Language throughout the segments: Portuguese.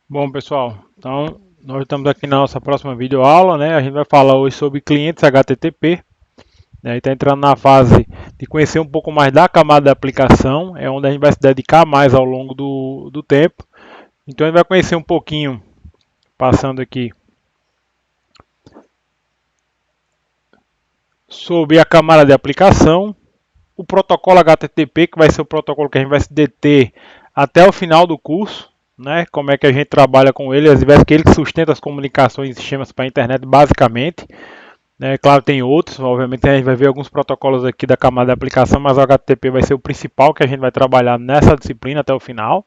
Bom, pessoal, então nós estamos aqui na nossa próxima videoaula, né? A gente vai falar hoje sobre clientes HTTP, né? E está entrando na fase de conhecer um pouco mais da camada da aplicação, é onde a gente vai se dedicar mais ao longo do tempo. Então a gente vai conhecer um pouquinho, passando aqui, sobre a camada de aplicação, o protocolo HTTP, que vai ser o protocolo que a gente vai se deter até o final do curso, né? Como é que a gente trabalha com ele, às vezes que ele sustenta as comunicações e sistemas para a internet, basicamente. Né? Claro, tem outros, obviamente a gente vai ver alguns protocolos aqui da camada de aplicação, mas o HTTP vai ser o principal que a gente vai trabalhar nessa disciplina até o final.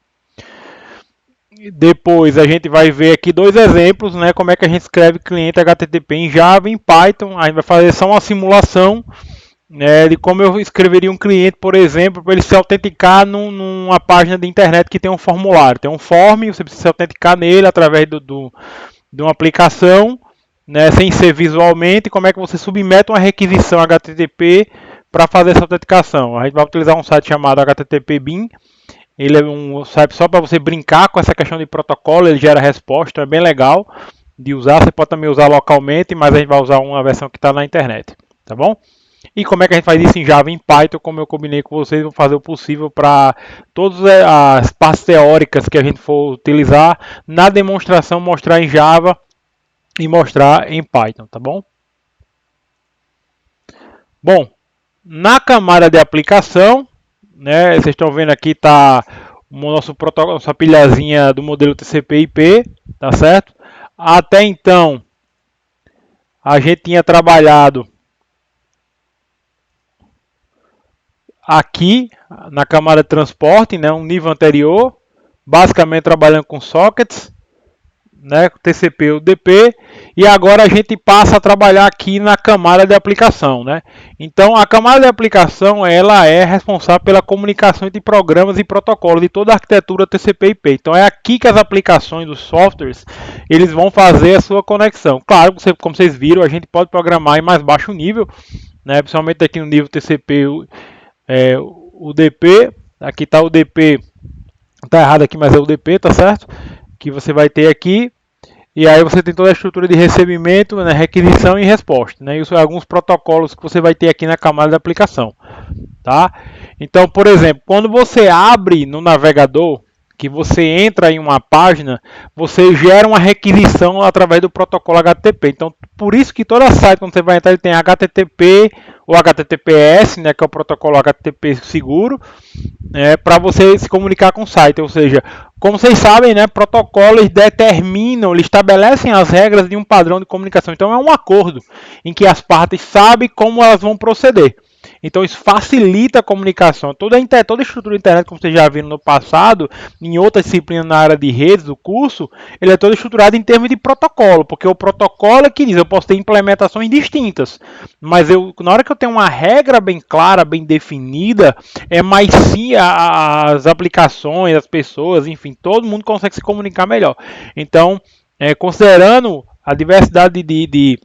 Depois a gente vai ver aqui dois exemplos, né? Como é que a gente escreve cliente HTTP em Java e em Python. A gente vai fazer só uma simulação, né, de como eu escreveria um cliente, por exemplo, para ele se autenticar numa página de internet que tem um formulário. Tem um form, você precisa se autenticar nele através de uma aplicação, né, sem ser visualmente. Como é que você submete uma requisição HTTP para fazer essa autenticação? A gente vai utilizar um site chamado HTTP Bin. Ele é um site só para você brincar com essa questão de protocolo, ele gera resposta, é bem legal de usar. Você pode também usar localmente, mas a gente vai usar uma versão que está na internet, tá bom? E como é que a gente faz isso em Java e em Python, como eu combinei com vocês, vou fazer o possível para todas as partes teóricas que a gente for utilizar na demonstração mostrar em Java e mostrar em Python, tá bom? Bom, na camada de aplicação, né, vocês estão vendo aqui tá o nosso protocolo, nossa pilhazinha do modelo TCP/IP, tá certo? Até então a gente tinha trabalhado aqui na camada de transporte, né, um nível anterior, basicamente trabalhando com sockets, né, TCP UDP, e agora a gente passa a trabalhar aqui na camada de aplicação, né? Então a camada de aplicação ela é responsável pela comunicação entre programas e protocolos de toda a arquitetura TCP/IP. Então é aqui que as aplicações dos softwares eles vão fazer a sua conexão. Claro, como vocês viram, a gente pode programar em mais baixo nível, né? Principalmente aqui no nível TCP UDP. Aqui está o DP, está errado aqui, mas é o DP, tá certo? Que você vai ter aqui. E aí você tem toda a estrutura de recebimento, né, requisição e resposta. Né? Isso é alguns protocolos que você vai ter aqui na camada da aplicação. Tá? Então, por exemplo, quando você abre no navegador, que você entra em uma página, você gera uma requisição através do protocolo HTTP. Então, por isso que todo site, quando você vai entrar, ele tem HTTP ou HTTPS, né, que é o protocolo HTTP seguro, para você se comunicar com o site. Ou seja, como vocês sabem, né, protocolos determinam, eles estabelecem as regras de um padrão de comunicação. Então, é um acordo em que as partes sabem como elas vão proceder. Então isso facilita a comunicação. Toda a estrutura da internet, como vocês já viram no passado, em outras disciplinas na área de redes do curso, ele é todo estruturado em termos de protocolo, porque o protocolo é que diz, eu posso ter implementações distintas, mas na hora que eu tenho uma regra bem clara, bem definida, é mais sim as aplicações, as pessoas, enfim, todo mundo consegue se comunicar melhor. Então, considerando a diversidade de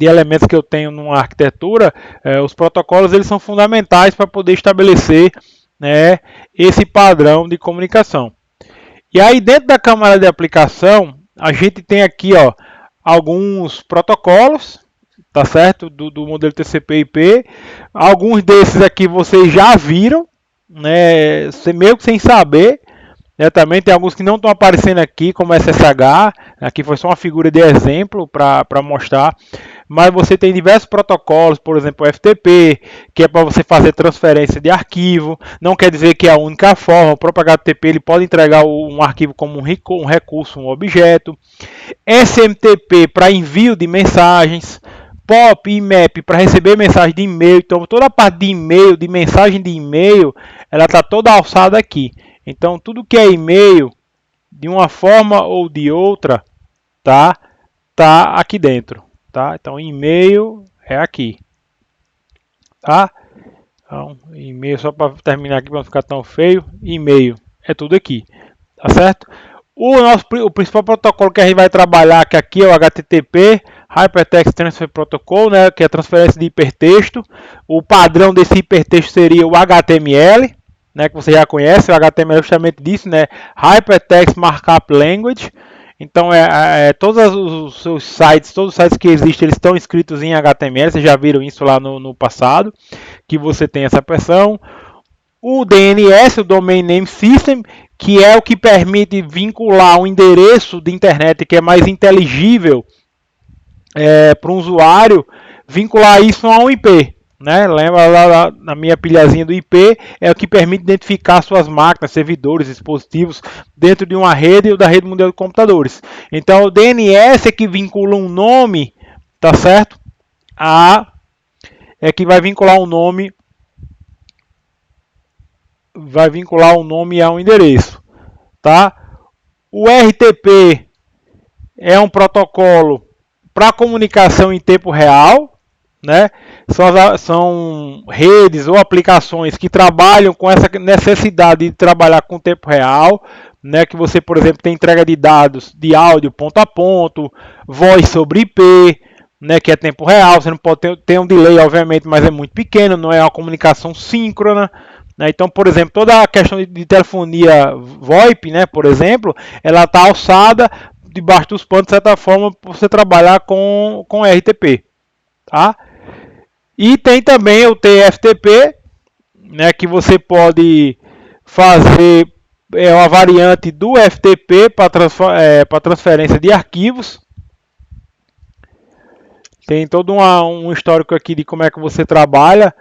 elementos que eu tenho numa arquitetura, os protocolos eles são fundamentais para poder estabelecer, né, esse padrão de comunicação. E aí dentro da camada de aplicação, a gente tem aqui alguns protocolos, tá certo? Do modelo TCP/IP. Alguns desses aqui vocês já viram, né, meio que sem saber. Também tem alguns que não estão aparecendo aqui, como SSH. Aqui foi só uma figura de exemplo para mostrar. Mas você tem diversos protocolos, por exemplo, o FTP, que é para você fazer transferência de arquivo. Não quer dizer que é a única forma. O próprio HTTP ele pode entregar um arquivo como um recurso, um objeto. SMTP para envio de mensagens. POP e IMAP para receber mensagem de e-mail. Então, toda a parte de e-mail, de mensagem de e-mail, ela está toda alçada aqui. Então, tudo que é e-mail, de uma forma ou de outra, tá aqui dentro. Tá? Então, e-mail é aqui. Tá? Então, e-mail, só para terminar aqui, para não ficar tão feio, e-mail é tudo aqui. Tá certo? O principal protocolo que a gente vai trabalhar aqui é o HTTP, Hypertext Transfer Protocol, né, que é a transferência de hipertexto. O padrão desse hipertexto seria o HTML. né, que você já conhece. O HTML é justamente disso, né? Hypertext Markup Language. Então, todos os seus sites, todos os sites que existem, eles estão escritos em HTML. Vocês já viram isso lá no passado, que você tem essa versão. O DNS, o Domain Name System, que é o que permite vincular um endereço de internet que é mais inteligível para um usuário, vincular isso a um IP. Né? Lembra lá na minha pilhazinha do IP, é o que permite identificar suas máquinas, servidores, dispositivos dentro de uma rede ou da rede mundial de computadores. Então o DNS é que vincula um nome, tá certo? É que vai vincular um nome a um endereço, tá? O RTP é um protocolo para comunicação em tempo real, né? São redes ou aplicações que trabalham com essa necessidade de trabalhar com tempo real, né? Que você, por exemplo, tem entrega de dados de áudio ponto a ponto, voz sobre IP, né? Que é tempo real. Você não pode ter um delay, obviamente, mas é muito pequeno, não é uma comunicação síncrona. Então, por exemplo, toda a questão de telefonia VoIP, né, por exemplo, ela está alçada debaixo dos panos, de certa forma, para você trabalhar com RTP. Tá? E tem também o TFTP, né, que você pode fazer uma variante do FTP para transferência de arquivos. Tem todo um histórico aqui de como é que você trabalha,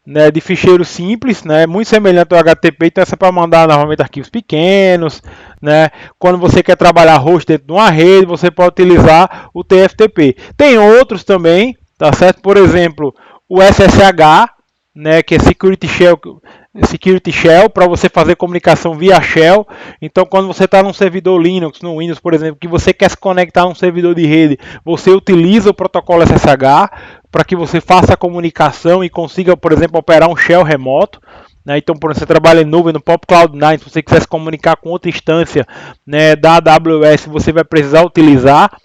né, de ficheiro simples, né, muito semelhante ao HTTP, então essa é para mandar novamente arquivos pequenos, né, quando você quer trabalhar host dentro de uma rede, você pode utilizar o TFTP. Tem outros também, tá certo? Por exemplo, o SSH, né, que é Security Shell, para você fazer comunicação via Shell. Então, quando você está num servidor Linux, no Windows, por exemplo, que você quer se conectar a um servidor de rede, você utiliza o protocolo SSH para que você faça a comunicação e consiga, por exemplo, operar um Shell remoto. Né? Então, por exemplo, você trabalha em nuvem no Pop Cloud 9, se você quiser se comunicar com outra instância, né, da AWS, você vai precisar utilizar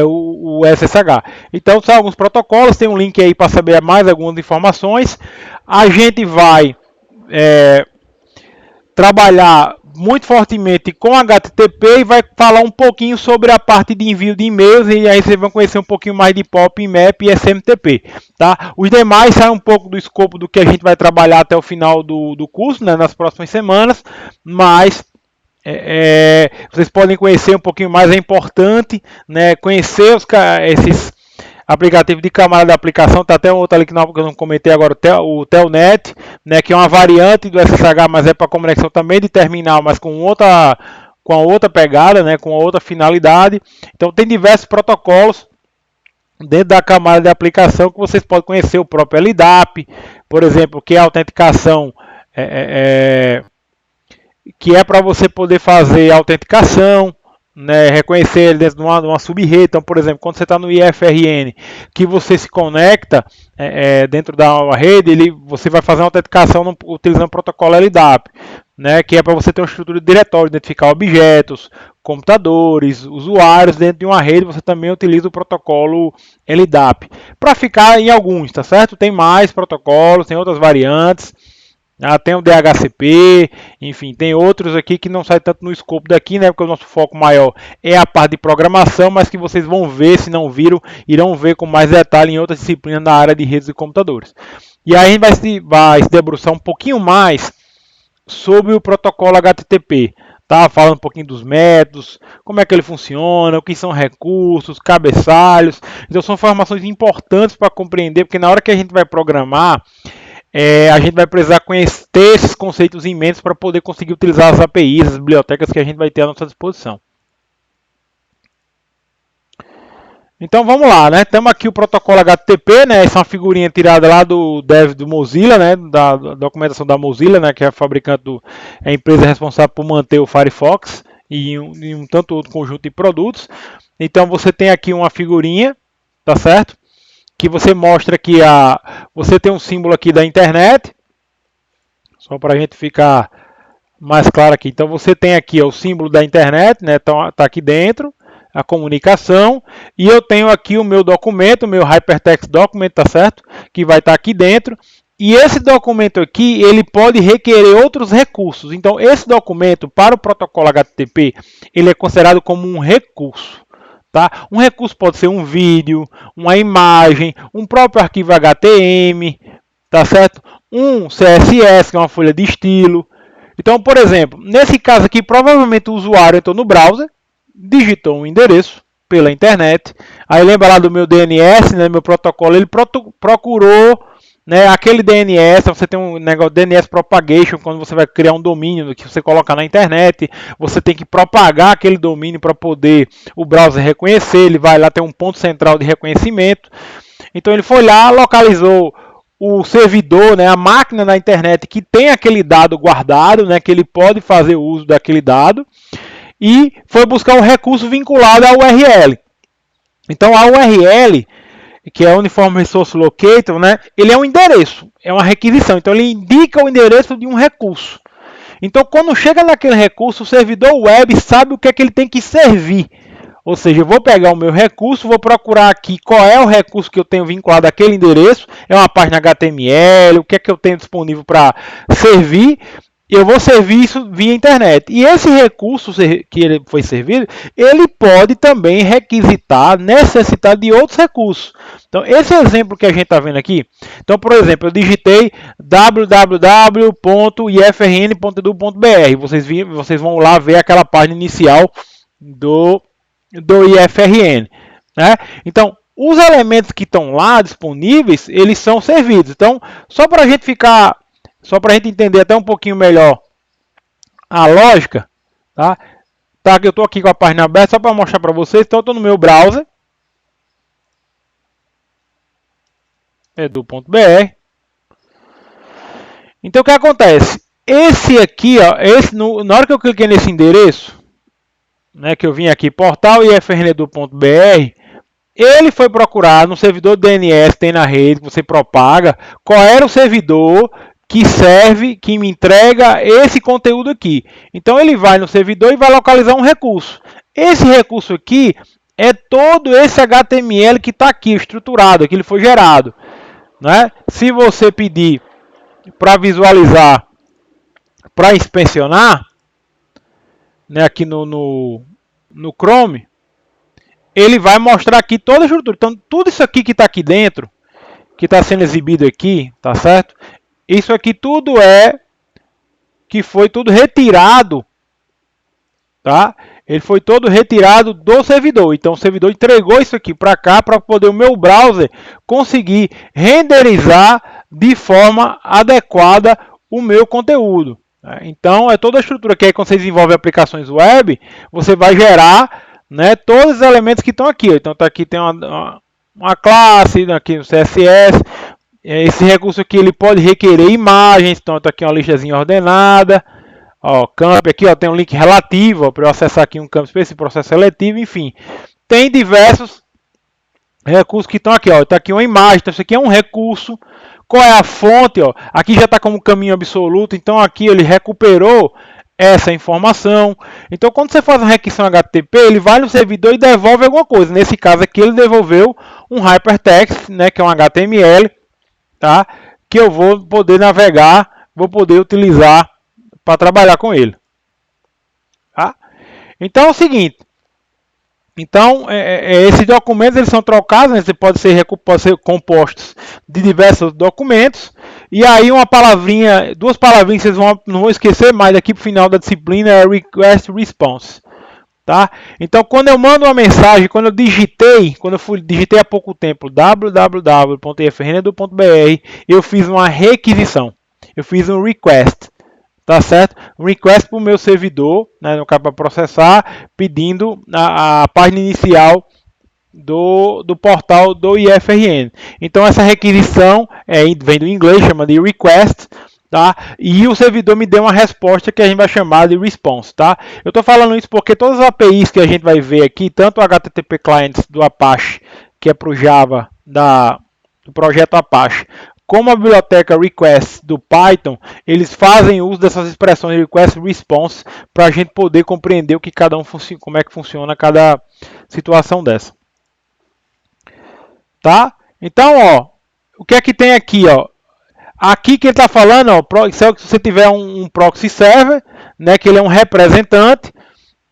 o SSH. Então são alguns protocolos, tem um link aí para saber mais algumas informações. A gente vai trabalhar muito fortemente com HTTP e vai falar um pouquinho sobre a parte de envio de e-mails, e aí vocês vão conhecer um pouquinho mais de POP, IMAP e SMTP. Tá? Os demais saem um pouco do escopo do que a gente vai trabalhar até o final do curso, né, nas próximas semanas, mas vocês podem conhecer um pouquinho mais, é importante, né, conhecer esses aplicativos de camada de aplicação. Tá até um outro ali que eu não comentei agora, o Telnet, né, que é uma variante do SSH, mas é para conexão também de terminal, mas com a outra pegada, né, com a outra finalidade. Então tem diversos protocolos dentro da camada de aplicação que vocês podem conhecer, o próprio LDAP, por exemplo, que é a autenticação que é para você poder fazer autenticação, né, reconhecer ele dentro de uma sub-rede. Então, por exemplo, quando você está no IFRN, que você se conecta dentro da rede, você vai fazer uma autenticação utilizando o protocolo LDAP, né, que é para você ter uma estrutura de diretório, identificar objetos, computadores, usuários dentro de uma rede. Você também utiliza o protocolo LDAP. Para ficar em alguns, tá certo? Tem mais protocolos, tem outras variantes. Tem o DHCP, enfim, tem outros aqui que não saem tanto no escopo daqui, né? Porque o nosso foco maior é a parte de programação, mas que vocês vão ver, se não viram, irão ver com mais detalhe em outras disciplinas na área de redes de computadores. E aí a gente vai se debruçar um pouquinho mais sobre o protocolo HTTP. Tá? Falando um pouquinho dos métodos, como é que ele funciona, o que são recursos, cabeçalhos. Então são informações importantes para compreender, porque na hora que a gente vai programar, a gente vai precisar ter esses conceitos em mente para poder conseguir utilizar as APIs, as bibliotecas que a gente vai ter à nossa disposição. Então vamos lá, né? Temos aqui o protocolo HTTP, né? Essa é uma figurinha tirada lá do dev do Mozilla, né? Da documentação da Mozilla, né? Que é a fabricante a empresa responsável por manter o Firefox e um tanto outro conjunto de produtos. Então você tem aqui uma figurinha, tá certo? Que você mostra que você tem um símbolo aqui da internet, só para a gente ficar mais claro aqui. Então você tem aqui o símbolo da internet, né? Então tá aqui dentro a comunicação, e eu tenho aqui o meu documento, o meu Hypertext Document, tá certo? Que vai estar aqui dentro, E esse documento aqui, ele pode requerer outros recursos. Então, esse documento, para o protocolo HTTP, ele é considerado como um recurso. Tá? Um recurso pode ser um vídeo, uma imagem, um próprio arquivo HTML, tá certo? Um CSS, que é uma folha de estilo. Então, por exemplo, nesse caso aqui, provavelmente o usuário entrou no browser, digitou um endereço pela internet. Aí lembra lá do meu DNS, né, meu protocolo, ele procurou, né, aquele DNS. Você tem um negócio DNS propagation, quando você vai criar um domínio que você coloca na internet, você tem que propagar aquele domínio para poder o browser reconhecer. Ele vai lá, tem um ponto central de reconhecimento. Então ele foi lá, localizou o servidor, né, a máquina na internet que tem aquele dado guardado, né, que ele pode fazer uso daquele dado, e foi buscar um recurso vinculado à URL. Então a URL, que é Uniform Resource Locator, né, ele é um endereço, é uma requisição. Então ele indica o endereço de um recurso. Então quando chega naquele recurso, o servidor web sabe o que é que ele tem que servir. Ou seja, eu vou pegar o meu recurso, vou procurar aqui qual é o recurso que eu tenho vinculado àquele endereço, é uma página HTML, o que é que eu tenho disponível para servir. Eu vou servir isso via internet. E esse recurso que ele foi servido, ele pode também requisitar, necessitar de outros recursos. Então, esse exemplo que a gente está vendo aqui. Então, por exemplo, eu digitei www.ifrn.edu.br. Vocês vão lá ver aquela página inicial do IFRN. Né? Então, os elementos que estão lá disponíveis, eles são servidos. Então, só para a gente entender até um pouquinho melhor a lógica, tá? Eu estou aqui com a página aberta só para mostrar para vocês. Então, eu estou no meu browser, edu.br. Então, o que acontece? Esse aqui, ó, na hora que eu cliquei nesse endereço, né, que eu vim aqui, portal ifrnedu.br, ele foi procurar no servidor DNS, tem na rede, que você propaga, qual era o servidor que serve, que me entrega esse conteúdo aqui. Então ele vai no servidor e vai localizar um recurso. Esse recurso aqui é todo esse HTML que está aqui, estruturado, que ele foi gerado. Né? Se você pedir para visualizar, para inspecionar, né, aqui no Chrome, ele vai mostrar aqui toda a estrutura. Então, tudo isso aqui que está aqui dentro, que está sendo exibido aqui, tá certo? Isso aqui tudo foi tudo retirado, tá? Ele foi todo retirado do servidor. Então, o servidor entregou isso aqui para cá, para poder o meu browser conseguir renderizar de forma adequada o meu conteúdo. Então, é toda a estrutura que aí, quando você desenvolve aplicações web, você vai gerar, né, todos os elementos que estão aqui. Então, tá aqui tem uma classe, aqui no CSS. Esse recurso aqui ele pode requerer imagens. Então, tá aqui uma listazinha ordenada. Ó, camp aqui, ó, tem um link relativo para eu acessar aqui um campo específico, processo seletivo, enfim. Tem diversos recursos que estão aqui, ó. Tá aqui uma imagem, então isso aqui é um recurso. Qual é a fonte, ó? Aqui já está como caminho absoluto, então aqui ele recuperou essa informação. Então, quando você faz uma requisição HTTP, ele vai no servidor e devolve alguma coisa. Nesse caso aqui, ele devolveu um hypertext, né, que é um HTML, tá? Que eu vou poder navegar, vou poder utilizar para trabalhar com ele. Tá? Então é o seguinte. Então, esses documentos eles são trocados, né? Pode ser compostos de diversos documentos. E aí uma palavrinha, duas palavrinhas que vocês não vão esquecer mais daqui para o final da disciplina é request response. Tá? Então, quando eu mando uma mensagem, quando eu digitei há pouco tempo www.ifrnedu.br, eu fiz uma requisição, eu fiz um request. Tá certo? Um request para o meu servidor, né, no caso para processar, pedindo a página inicial do portal do IFRN. Então essa requisição vem do inglês, chama de request, tá? E o servidor me deu uma resposta que a gente vai chamar de response, tá? Eu estou falando isso porque todas as APIs que a gente vai ver aqui, tanto o HTTP Clients do Apache, que é para o Java do projeto Apache, como a biblioteca request do Python, eles fazem uso dessas expressões request response para a gente poder compreender o que cada um como é que funciona cada situação dessa. Tá? Então, ó, o que é que tem aqui, ó? Aqui que ele está falando, ó, se você tiver um proxy server, né, que ele é um representante,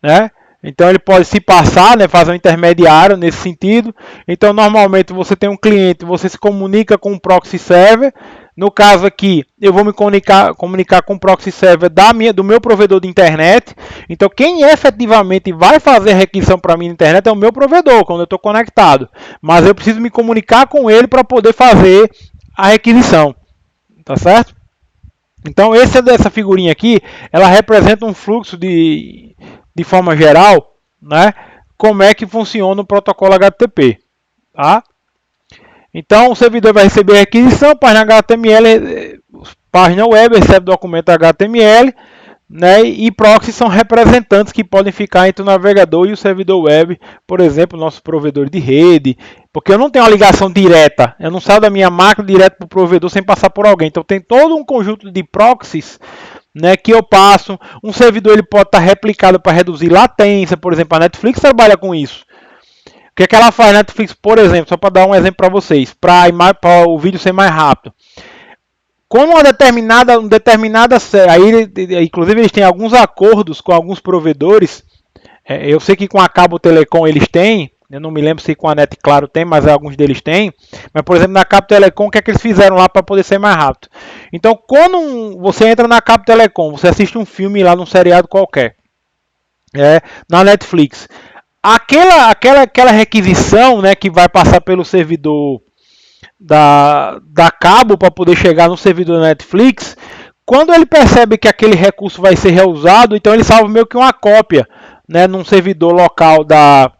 né, então ele pode se passar, né, fazer um intermediário nesse sentido. Então normalmente você tem um cliente, você se comunica com um proxy server. No caso aqui, eu vou me comunicar com o proxy server do meu provedor de internet. Então quem efetivamente vai fazer a requisição para mim na internet é o meu provedor, quando eu estou conectado. Mas eu preciso me comunicar com ele para poder fazer a requisição. Tá certo? Então essa figurinha aqui, ela representa um fluxo de forma geral, né? Como é que funciona o protocolo HTTP, tá? Então o servidor vai receber a requisição, página HTML, página web recebe documento HTML, né? E proxies são representantes que podem ficar entre o navegador e o servidor web, por exemplo, nosso provedor de rede, porque eu não tenho uma ligação direta, eu não saio da minha máquina direto para o provedor sem passar por alguém. Então tem todo um conjunto de proxies, né, que eu passo. Um servidor ele pode estar replicado para reduzir latência, por exemplo, a Netflix trabalha com isso. O que é que ela faz, Netflix, por exemplo, só para dar um exemplo para vocês, para o vídeo ser mais rápido. Como uma determinada aí, inclusive eles têm alguns acordos com alguns provedores. Eu sei que com a Cabo Telecom eles têm, eu não me lembro se com a Net Claro tem, mas alguns deles têm. Mas, por exemplo, na Cabo Telecom, o que é que eles fizeram lá para poder ser mais rápido? Então, quando você entra na Cabo Telecom, você assiste um filme lá num seriado qualquer, na Netflix, aquela requisição, né, que vai passar pelo servidor da Cabo para poder chegar no servidor da Netflix, quando ele percebe que aquele recurso vai ser reusado, então ele salva meio que uma cópia, né, num servidor local da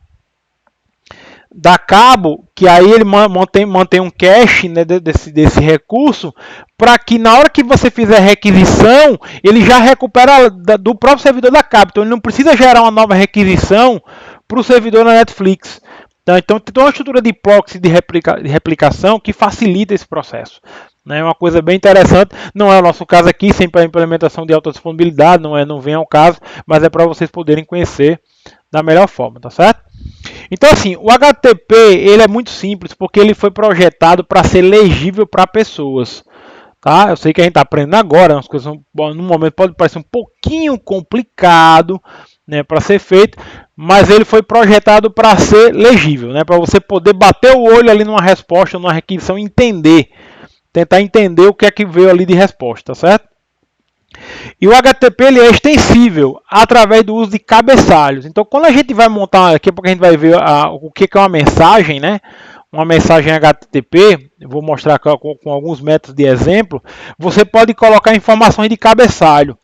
Cabo, que aí ele mantém um cache, né, desse recurso, para que na hora que você fizer a requisição, ele já recupera do próprio servidor da Cabo. Então ele não precisa gerar uma nova requisição para o servidor da Netflix. Então tem uma estrutura de proxy de replicação que facilita esse processo. É uma coisa bem interessante. Não é o nosso caso aqui, sempre a implementação de alta disponibilidade, não vem ao caso, mas é para vocês poderem conhecer da melhor forma, tá certo? Então assim, o HTTP ele é muito simples porque ele foi projetado para ser legível para pessoas. Tá? Eu sei que a gente está aprendendo agora, as coisas no momento pode parecer um pouquinho complicado, né, para ser feito, mas ele foi projetado para ser legível, né, para você poder bater o olho ali numa resposta, numa requisição, tentar entender o que é que veio ali de resposta, tá certo? E o HTTP ele é extensível através do uso de cabeçalhos. Então, quando a gente vai montar aqui, porque a gente vai ver o que é uma mensagem, né? Uma mensagem HTTP, eu vou mostrar com alguns métodos de exemplo. Você pode colocar informações de cabeçalho,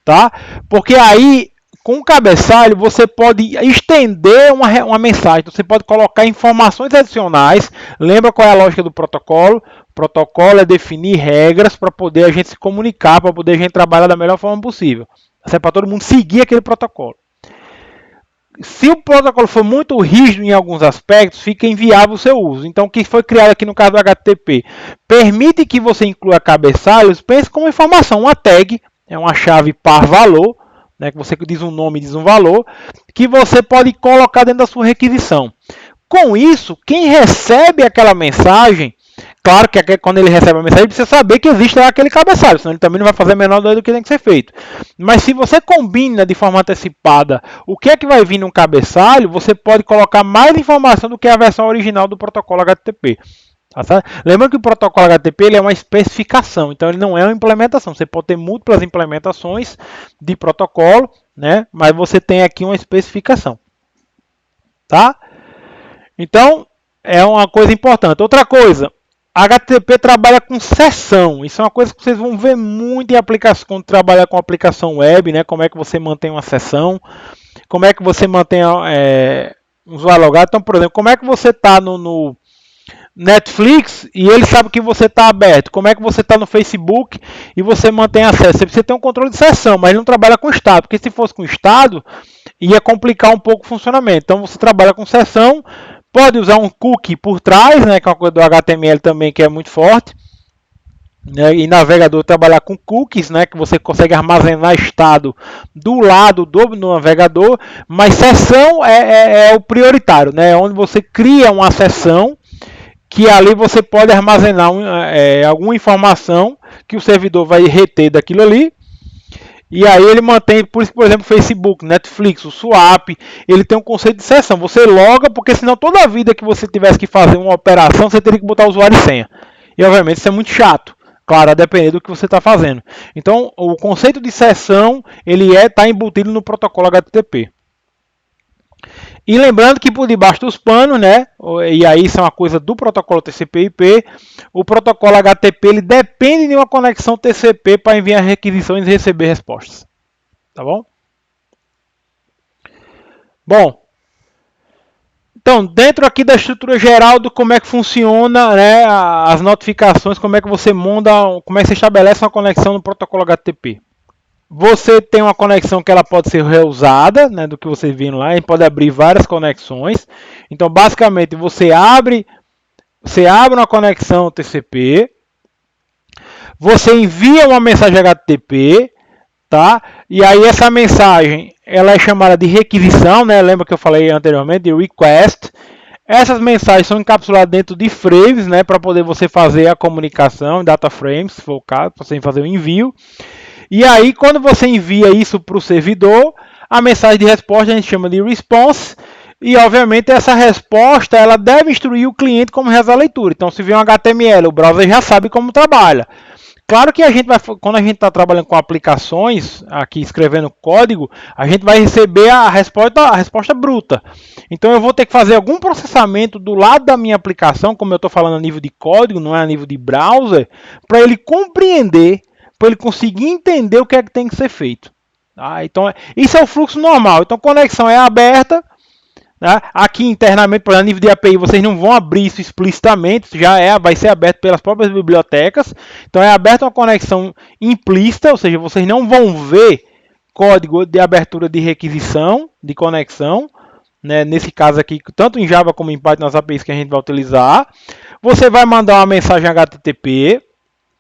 tá? Porque aí, com o cabeçalho, você pode estender uma mensagem. Você pode colocar informações adicionais. Lembra qual é a lógica do protocolo? O protocolo é definir regras para poder a gente se comunicar, para poder a gente trabalhar da melhor forma possível. É para todo mundo seguir aquele protocolo. Se o protocolo for muito rígido em alguns aspectos, fica inviável o seu uso. Então, o que foi criado aqui no caso do HTTP? Permite que você inclua cabeçalhos, pense como informação. Uma tag é uma chave par valor, né, que você diz um nome e diz um valor, que você pode colocar dentro da sua requisição. Com isso, quem recebe aquela mensagem, claro que quando ele recebe a mensagem, ele precisa saber que existe lá aquele cabeçalho, senão ele também não vai fazer a menor ideia do que tem que ser feito. Mas se você combina de forma antecipada o que é que vai vir num cabeçalho, você pode colocar mais informação do que a versão original do protocolo HTTP. Tá? Lembrando que o protocolo HTTP ele é uma especificação, então ele não é uma implementação. Você pode ter múltiplas implementações de protocolo, né? Mas você tem aqui uma especificação. Tá? Então, é uma coisa importante. Outra coisa, HTTP trabalha com sessão. Isso é uma coisa que vocês vão ver muito em aplicação, quando trabalha com aplicação web, né? Como é que você mantém uma sessão, como é que você mantém um usuário logado. Então, por exemplo, como é que você está no Netflix e ele sabe que você está aberto. Como é que você está no Facebook e você mantém acesso? Você precisa ter um controle de sessão, mas ele não trabalha com estado, porque se fosse com estado, ia complicar um pouco o funcionamento. Então você trabalha com sessão, pode usar um cookie por trás, né, que é uma coisa do HTML também que é muito forte. Né, e navegador trabalhar com cookies, né, que você consegue armazenar estado do lado do navegador, mas sessão é o prioritário, né, onde você cria uma sessão que ali você pode armazenar alguma informação que o servidor vai reter daquilo ali. E aí ele mantém, por exemplo, Facebook, Netflix, o Swap, ele tem um conceito de sessão. Você loga, porque senão toda a vida que você tivesse que fazer uma operação, você teria que botar usuário e senha. E obviamente isso é muito chato. Claro, a depender do que você está fazendo. Então, o conceito de sessão, ele está embutido no protocolo HTTP. E lembrando que por debaixo dos panos, né, e aí isso é uma coisa do protocolo TCP/IP, o protocolo HTTP ele depende de uma conexão TCP para enviar requisições e receber respostas. Tá bom? Bom, então dentro aqui da estrutura geral do como é que funciona, né, as notificações, como é que você monta, como é que você estabelece uma conexão no protocolo HTTP. Você tem uma conexão que ela pode ser reusada, né, do que você viu lá, a gente pode abrir várias conexões. Então, basicamente, você abre uma conexão TCP, você envia uma mensagem HTTP, tá? E aí essa mensagem, ela é chamada de requisição, né? Lembra que eu falei anteriormente de request. Essas mensagens são encapsuladas dentro de frames, né, para poder você fazer a comunicação, data frames, se for o caso, para você fazer o envio. E aí, quando você envia isso para o servidor, a mensagem de resposta a gente chama de response. E, obviamente, essa resposta ela deve instruir o cliente como realizar a leitura. Então, se vier um HTML, o browser já sabe como trabalha. Claro que quando a gente está trabalhando com aplicações, aqui escrevendo código, a gente vai receber a resposta bruta. Então, eu vou ter que fazer algum processamento do lado da minha aplicação, como eu estou falando a nível de código, não é a nível de browser, para ele compreender, para ele conseguir entender o que é que tem que ser feito. Tá? Então, isso é o fluxo normal. Então, conexão é aberta. Né? Aqui internamente, por exemplo, a nível de API, vocês não vão abrir isso explicitamente, vai ser aberto pelas próprias bibliotecas. Então, é aberta uma conexão implícita, ou seja, vocês não vão ver código de abertura de requisição, de conexão. Né? Nesse caso aqui, tanto em Java como em Python, nas APIs que a gente vai utilizar. Você vai mandar uma mensagem HTTP.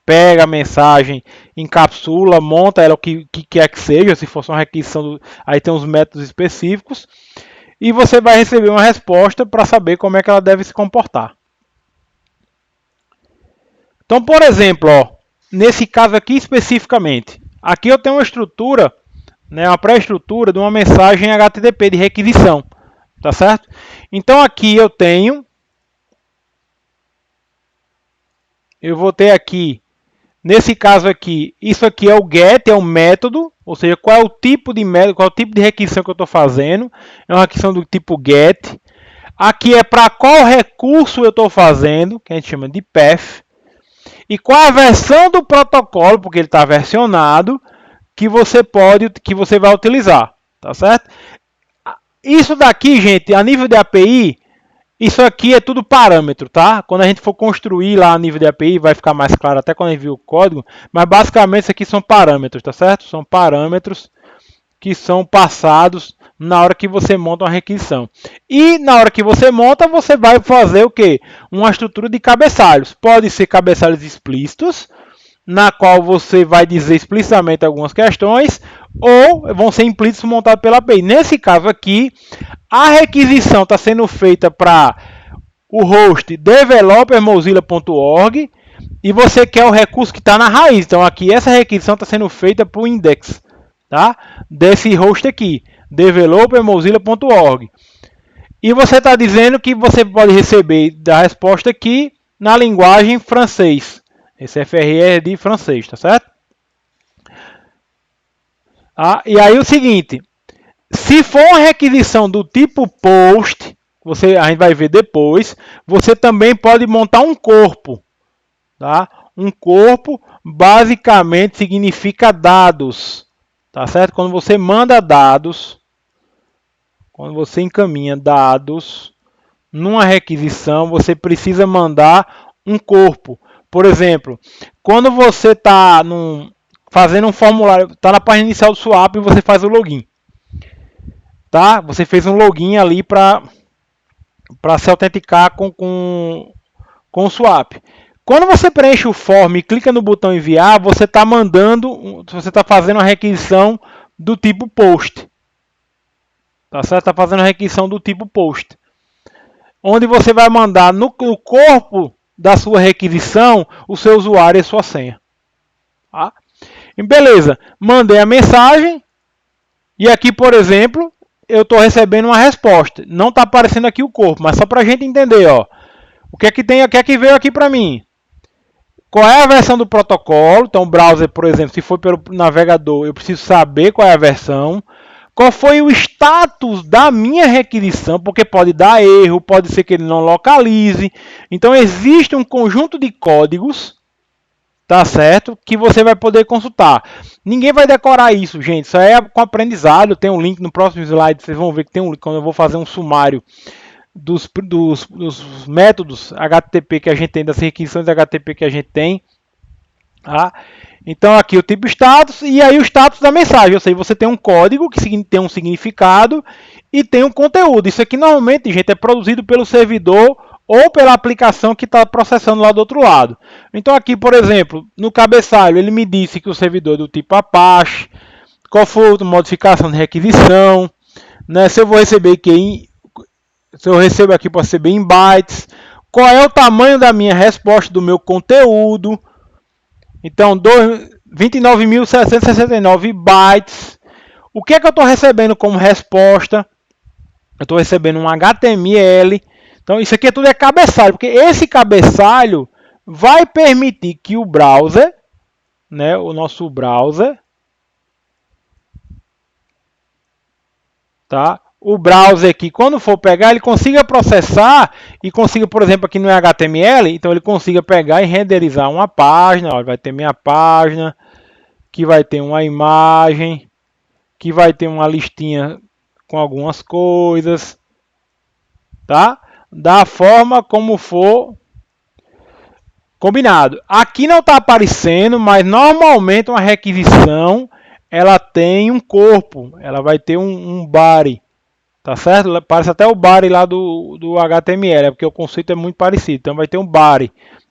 Pega a mensagem, encapsula, monta ela o que quer que seja, se fosse uma requisição, aí tem uns métodos específicos, e você vai receber uma resposta para saber como é que ela deve se comportar. Então, por exemplo, ó, nesse caso aqui especificamente, aqui eu tenho uma estrutura, né, uma pré-estrutura de uma mensagem HTTP de requisição, tá certo? Então aqui eu vou ter aqui, nesse caso aqui, isso aqui é o get, é o método, ou seja, qual é o tipo de método, qual é o tipo de requisição que eu estou fazendo. É uma requisição do tipo get. Aqui é para qual recurso eu estou fazendo, que a gente chama de path. E qual a versão do protocolo, porque ele está versionado, que você vai utilizar, tá certo? Isso daqui, gente, a nível de API, isso aqui é tudo parâmetro, tá? Quando a gente for construir lá a nível de API, vai ficar mais claro até quando a gente viu o código. Mas basicamente isso aqui são parâmetros, tá certo? São parâmetros que são passados na hora que você monta uma requisição. E na hora que você monta, você vai fazer o quê? Uma estrutura de cabeçalhos. Pode ser cabeçalhos explícitos, na qual você vai dizer explicitamente algumas questões, ou vão ser implícitos montados pela API. Nesse caso aqui, a requisição está sendo feita para o host developer.mozilla.org e você quer o recurso que está na raiz. Então aqui essa requisição está sendo feita para o index, tá? Desse host aqui, developer.mozilla.org. E você está dizendo que você pode receber da resposta aqui na linguagem francês. Esse FRE é de francês, tá certo? E aí o seguinte, se for uma requisição do tipo post, a gente vai ver depois, você também pode montar um corpo. Tá? Um corpo basicamente significa dados. Tá certo? Quando você manda dados, quando você encaminha dados numa requisição, você precisa mandar um corpo. Por exemplo, quando você está fazendo um formulário, está na página inicial do Swap e você faz o login. Tá? Você fez um login ali para se autenticar com o Swap. Quando você preenche o form e clica no botão enviar, você está fazendo uma requisição do tipo post. Tá certo? Está fazendo a requisição do tipo post. onde você vai mandar no corpo da sua requisição o seu usuário e sua senha. Tá? E beleza, mandei a mensagem e aqui, por exemplo, eu estou recebendo uma resposta. Não está aparecendo aqui o corpo, mas só para a gente entender, ó, o que é que veio aqui para mim. Qual é a versão do protocolo? Então, o browser, por exemplo, se for pelo navegador, eu preciso saber qual é a versão. Qual foi o status da minha requisição, porque pode dar erro, pode ser que ele não localize. Então, existe um conjunto de códigos, tá certo? Que você vai poder consultar. Ninguém vai decorar isso, gente. Isso é com aprendizado. Tem um link no próximo slide, vocês vão ver que tem um link quando eu vou fazer um sumário dos métodos HTTP que a gente tem, das requisições HTTP que a gente tem. Tá? Então aqui o tipo status e aí o status da mensagem. Ou seja, você tem um código que tem um significado e tem um conteúdo. Isso aqui normalmente, gente, é produzido pelo servidor ou pela aplicação que está processando lá do outro lado. Então aqui, por exemplo, no cabeçalho ele me disse que o servidor é do tipo Apache, qual foi a modificação de requisição, né? Se eu vou receber aqui se eu recebo aqui para receber em bytes, qual é o tamanho da minha resposta do meu conteúdo. Então, 29.769 bytes. O que é que eu estou recebendo como resposta? Eu estou recebendo um HTML. Então, isso aqui tudo é cabeçalho, porque esse cabeçalho vai permitir que o browser, né, o nosso browser, tá? O browser aqui, quando for pegar, ele consiga processar e consiga, por exemplo, aqui no HTML, então ele consiga pegar e renderizar uma página. Ó, vai ter minha página, que vai ter uma imagem, que vai ter uma listinha com algumas coisas, tá? Da forma como for combinado. Aqui não está aparecendo, mas normalmente uma requisição ela tem um corpo, ela vai ter um body. Tá certo? Parece até o body lá do HTML, porque o conceito é muito parecido. Então vai ter um body.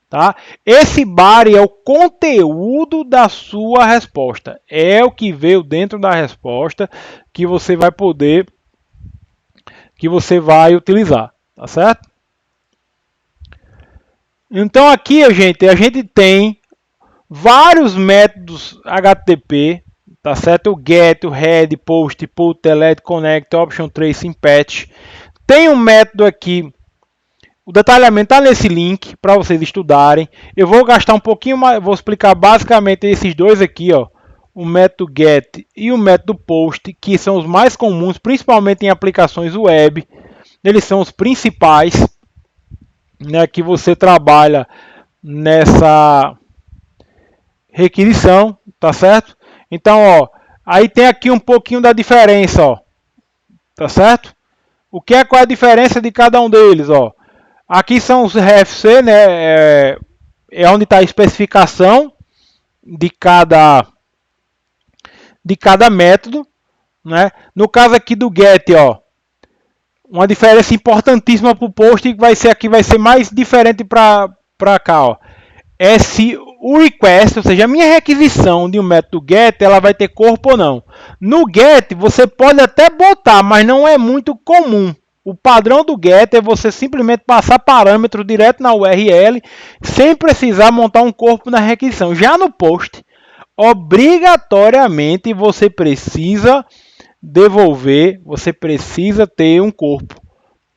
Tá? Esse body é o conteúdo da sua resposta. É o que veio dentro da resposta que você vai poder, que você vai utilizar. Tá certo? Então aqui, gente, a gente tem vários métodos HTTP. Tá certo? O get, o head, post, put, delete, connect, option, trace, patch. Tem um método aqui, o detalhamento está nesse link para vocês estudarem. Eu vou gastar um pouquinho mais, vou explicar basicamente esses dois aqui, ó, o método get e o método post, que são os mais comuns, principalmente em aplicações web. Eles são os principais, né, que você trabalha nessa requisição, tá certo? Então, ó, aí tem aqui um pouquinho da diferença, ó. Tá certo? O que é qual é a diferença de cada um deles, ó? Aqui são os RFC, né? É onde está a especificação de cada método, né? No caso aqui do get, ó, uma diferença importantíssima para o post vai ser mais diferente para cá, ó. É se o request, ou seja, a minha requisição de um método get, ela vai ter corpo ou não. No get, você pode até botar, mas não é muito comum. O padrão do get é você simplesmente passar parâmetro direto na URL, sem precisar montar um corpo na requisição. Já no post, obrigatoriamente você precisa devolver, você precisa ter um corpo,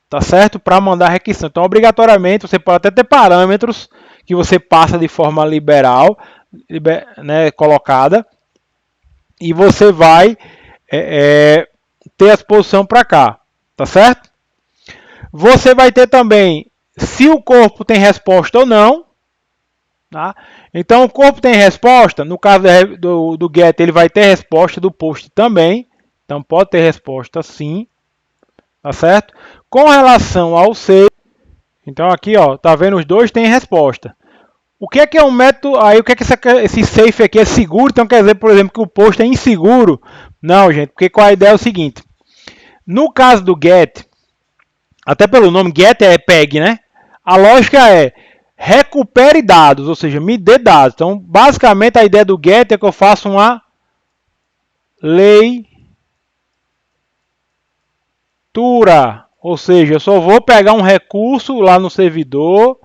tá certo? Para mandar a requisição. Então, obrigatoriamente, você pode até ter parâmetros que você passa de forma liberal, né, colocada, e você vai ter a exposição para cá, tá certo? Você vai ter também se o corpo tem resposta ou não, tá? Então o corpo tem resposta, no caso do get ele vai ter resposta, do post também, então pode ter resposta sim, tá certo? Com relação ao safe, então aqui, ó, tá vendo, os dois têm resposta. O que é um método, aí o que é que esse safe aqui é seguro? Então quer dizer, por exemplo, que o post é inseguro? Não, gente, porque qual a ideia é o seguinte, no caso do get, até pelo nome, get é PEG, né? A lógica é recupere dados, ou seja, me dê dados. Então, basicamente, a ideia do get é que eu faça uma leitura, Ou seja, eu só vou pegar um recurso lá no servidor,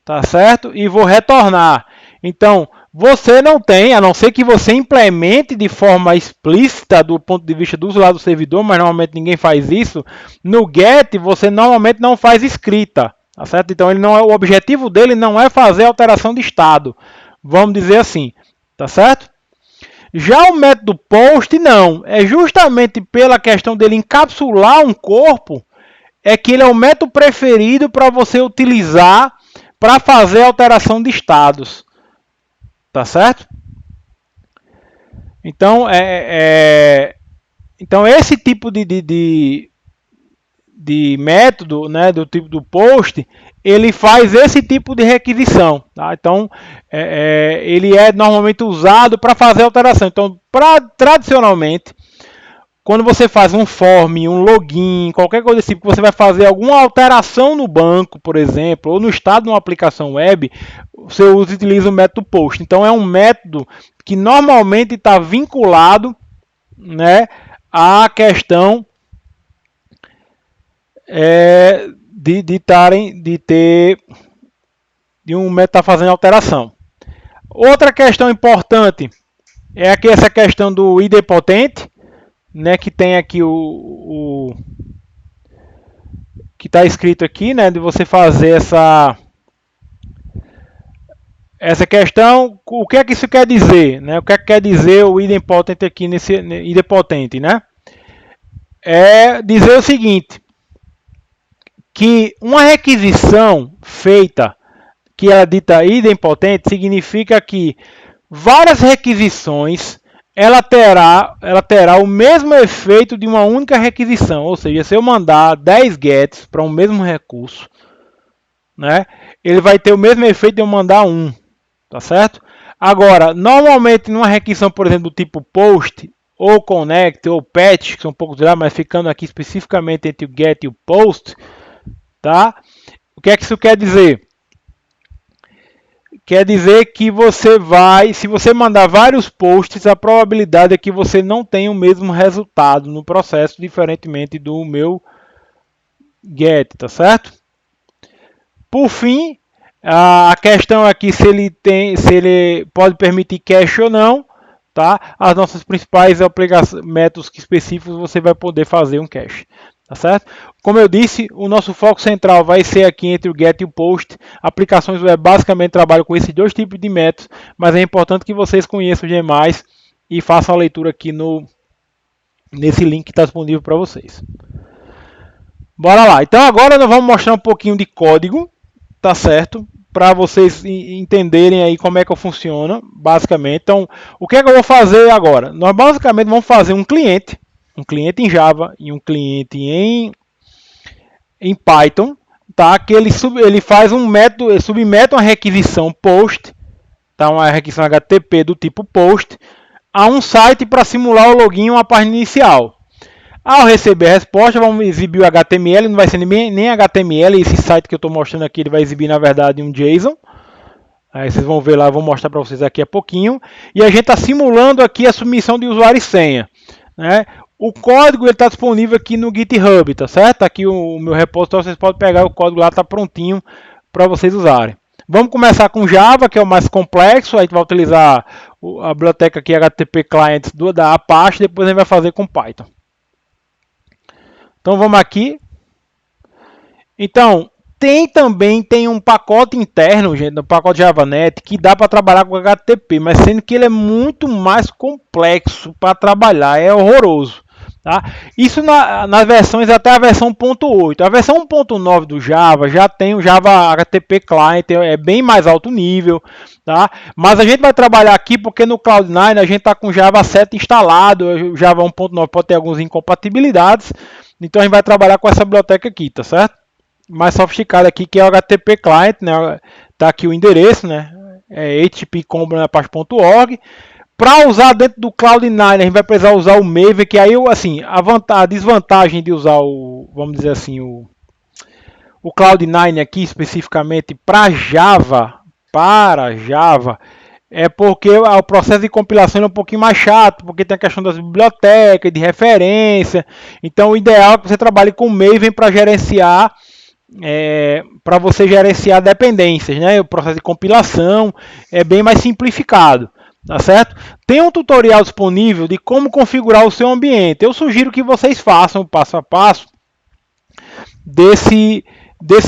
tá certo? E vou retornar. Então, você não tem, a não ser que você implemente de forma explícita do ponto de vista do usuário do servidor, mas normalmente ninguém faz isso. No GET, você normalmente não faz escrita, tá certo? Então, ele não é, o objetivo dele não é fazer alteração de estado, vamos dizer assim, tá certo? Já o método POST não, é justamente pela questão dele encapsular um corpo, é que ele é o método preferido para você utilizar para fazer alteração de estados, tá certo? Então, então esse tipo de método, né, do tipo do POST, ele faz esse tipo de requisição, tá? Então, ele é normalmente usado para fazer alteração. Então, tradicionalmente, quando você faz um form, um login, qualquer coisa assim, que você vai fazer alguma alteração no banco, por exemplo, ou no estado de uma aplicação web, você utiliza o método POST. Então, é um método que normalmente está vinculado, né, à questão de um método estar fazendo alteração. Outra questão importante é aqui essa questão do idempotente, né, que tem aqui o que está escrito aqui, né, de você fazer essa questão. O que é que isso quer dizer, né? O que é que quer dizer o idempotente aqui nesse idempotente, né? É dizer o seguinte, que uma requisição feita, que é dita idempotente, significa que várias requisições ela terá o mesmo efeito de uma única requisição. Ou seja, se eu mandar 10 gets para um mesmo recurso, né, ele vai ter o mesmo efeito de eu mandar um, tá certo? Agora, normalmente numa requisição, por exemplo, do tipo post, ou connect, ou patch, que são um pouco de lá, mas ficando aqui especificamente entre o get e o post, tá? O que é que isso quer dizer? Quer dizer que você vai, se você mandar vários posts, a probabilidade é que você não tenha o mesmo resultado no processo, diferentemente do meu get, tá certo? Por fim, a questão aqui se ele pode permitir cache ou não, tá? As nossas principais métodos específicos você vai poder fazer um cache. Tá certo? Como eu disse, o nosso foco central vai ser aqui entre o get e o post. Aplicações web basicamente trabalham com esses dois tipos de métodos, mas é importante que vocês conheçam os demais e façam a leitura aqui nesse link que está disponível para vocês. Bora lá. Então agora nós vamos mostrar um pouquinho de código, tá certo? Para vocês entenderem aí como é que funciona, basicamente. Então, o que é que eu vou fazer agora? Nós basicamente vamos fazer um cliente em Java e um cliente em Python, tá? Que ele faz um método, ele submete uma requisição POST, tá? Uma requisição HTTP do tipo POST, a um site para simular o login em uma página inicial. Ao receber a resposta, vamos exibir o HTML, não vai ser nem HTML, esse site que eu estou mostrando aqui, ele vai exibir na verdade um JSON. Aí vocês vão ver lá, eu vou mostrar para vocês aqui a pouquinho. E a gente está simulando aqui a submissão de usuário e senha, né? O código está disponível aqui no GitHub, tá certo? Aqui o meu repositório, vocês podem pegar o código lá, está prontinho para vocês usarem. Vamos começar com Java, que é o mais complexo. Aí a gente vai utilizar a biblioteca aqui HTTP Clients da Apache, depois a gente vai fazer com Python. Então vamos aqui. Então, também tem um pacote interno, gente, um pacote JavaNet, que dá para trabalhar com HTTP, mas sendo que ele é muito mais complexo para trabalhar, é horroroso. Tá? Isso nas versões até a versão 1.8. A versão 1.9 do Java já tem o Java HTTP Client, é bem mais alto nível. Tá? Mas a gente vai trabalhar aqui porque no Cloud9 a gente está com o Java 7 instalado. O Java 1.9 pode ter algumas incompatibilidades. Então a gente vai trabalhar com essa biblioteca aqui, tá certo? Mais sofisticada aqui, que é o HTTP Client, né? Tá aqui o endereço, né? É http://combo.org. Para usar dentro do Cloud9, a gente vai precisar usar o Maven, que aí, assim, a desvantagem de usar o, vamos dizer assim, o Cloud9 aqui especificamente para Java, é porque o processo de compilação é um pouquinho mais chato, porque tem a questão das bibliotecas, de referência. Então o ideal é que você trabalhe com Maven para gerenciar, para você gerenciar dependências, né? O processo de compilação é bem mais simplificado, tá certo? Tem um tutorial disponível de como configurar o seu ambiente. Eu sugiro que vocês façam o passo a passo desse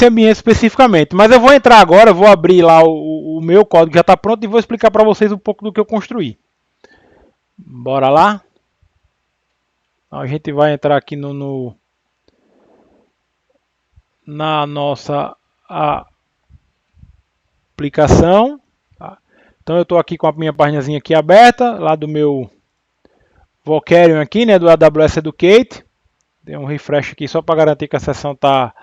ambiente especificamente. Mas eu vou entrar agora, vou abrir lá o meu código, já está pronto, e vou explicar para vocês um pouco do que eu construí. Bora lá? A gente vai entrar aqui na nossa aplicação. Tá? Então eu estou aqui com a minha páginazinha aqui aberta, lá do meu Vocarion aqui, né, do AWS Educate. Dei um refresh aqui só para garantir que a sessão está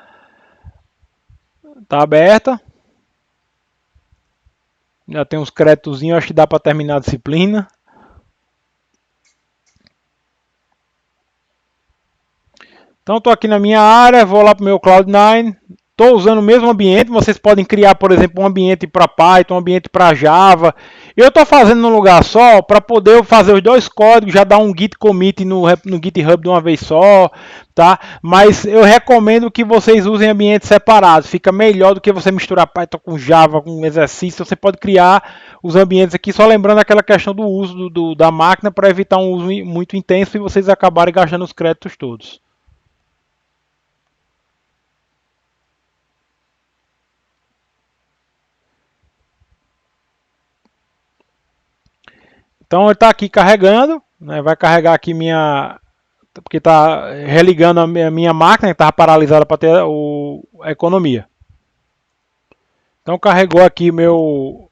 aberta. Já tem uns créditozinhos, acho que dá para terminar a disciplina. Então estou aqui na minha área, vou lá para o meu Cloud9. Estou usando o mesmo ambiente, vocês podem criar, por exemplo, um ambiente para Python, um ambiente para Java. Eu estou fazendo num lugar só para poder fazer os dois códigos, já dar um git commit no GitHub de uma vez só, tá? Mas eu recomendo que vocês usem ambientes separados, fica melhor do que você misturar Python com Java, com exercício. Você pode criar os ambientes aqui, só lembrando aquela questão do uso da máquina para evitar um uso muito intenso e vocês acabarem gastando os créditos todos. Então ele está aqui carregando, né, vai carregar aqui porque está religando a minha máquina que estava paralisada para ter a economia. Então carregou aqui meu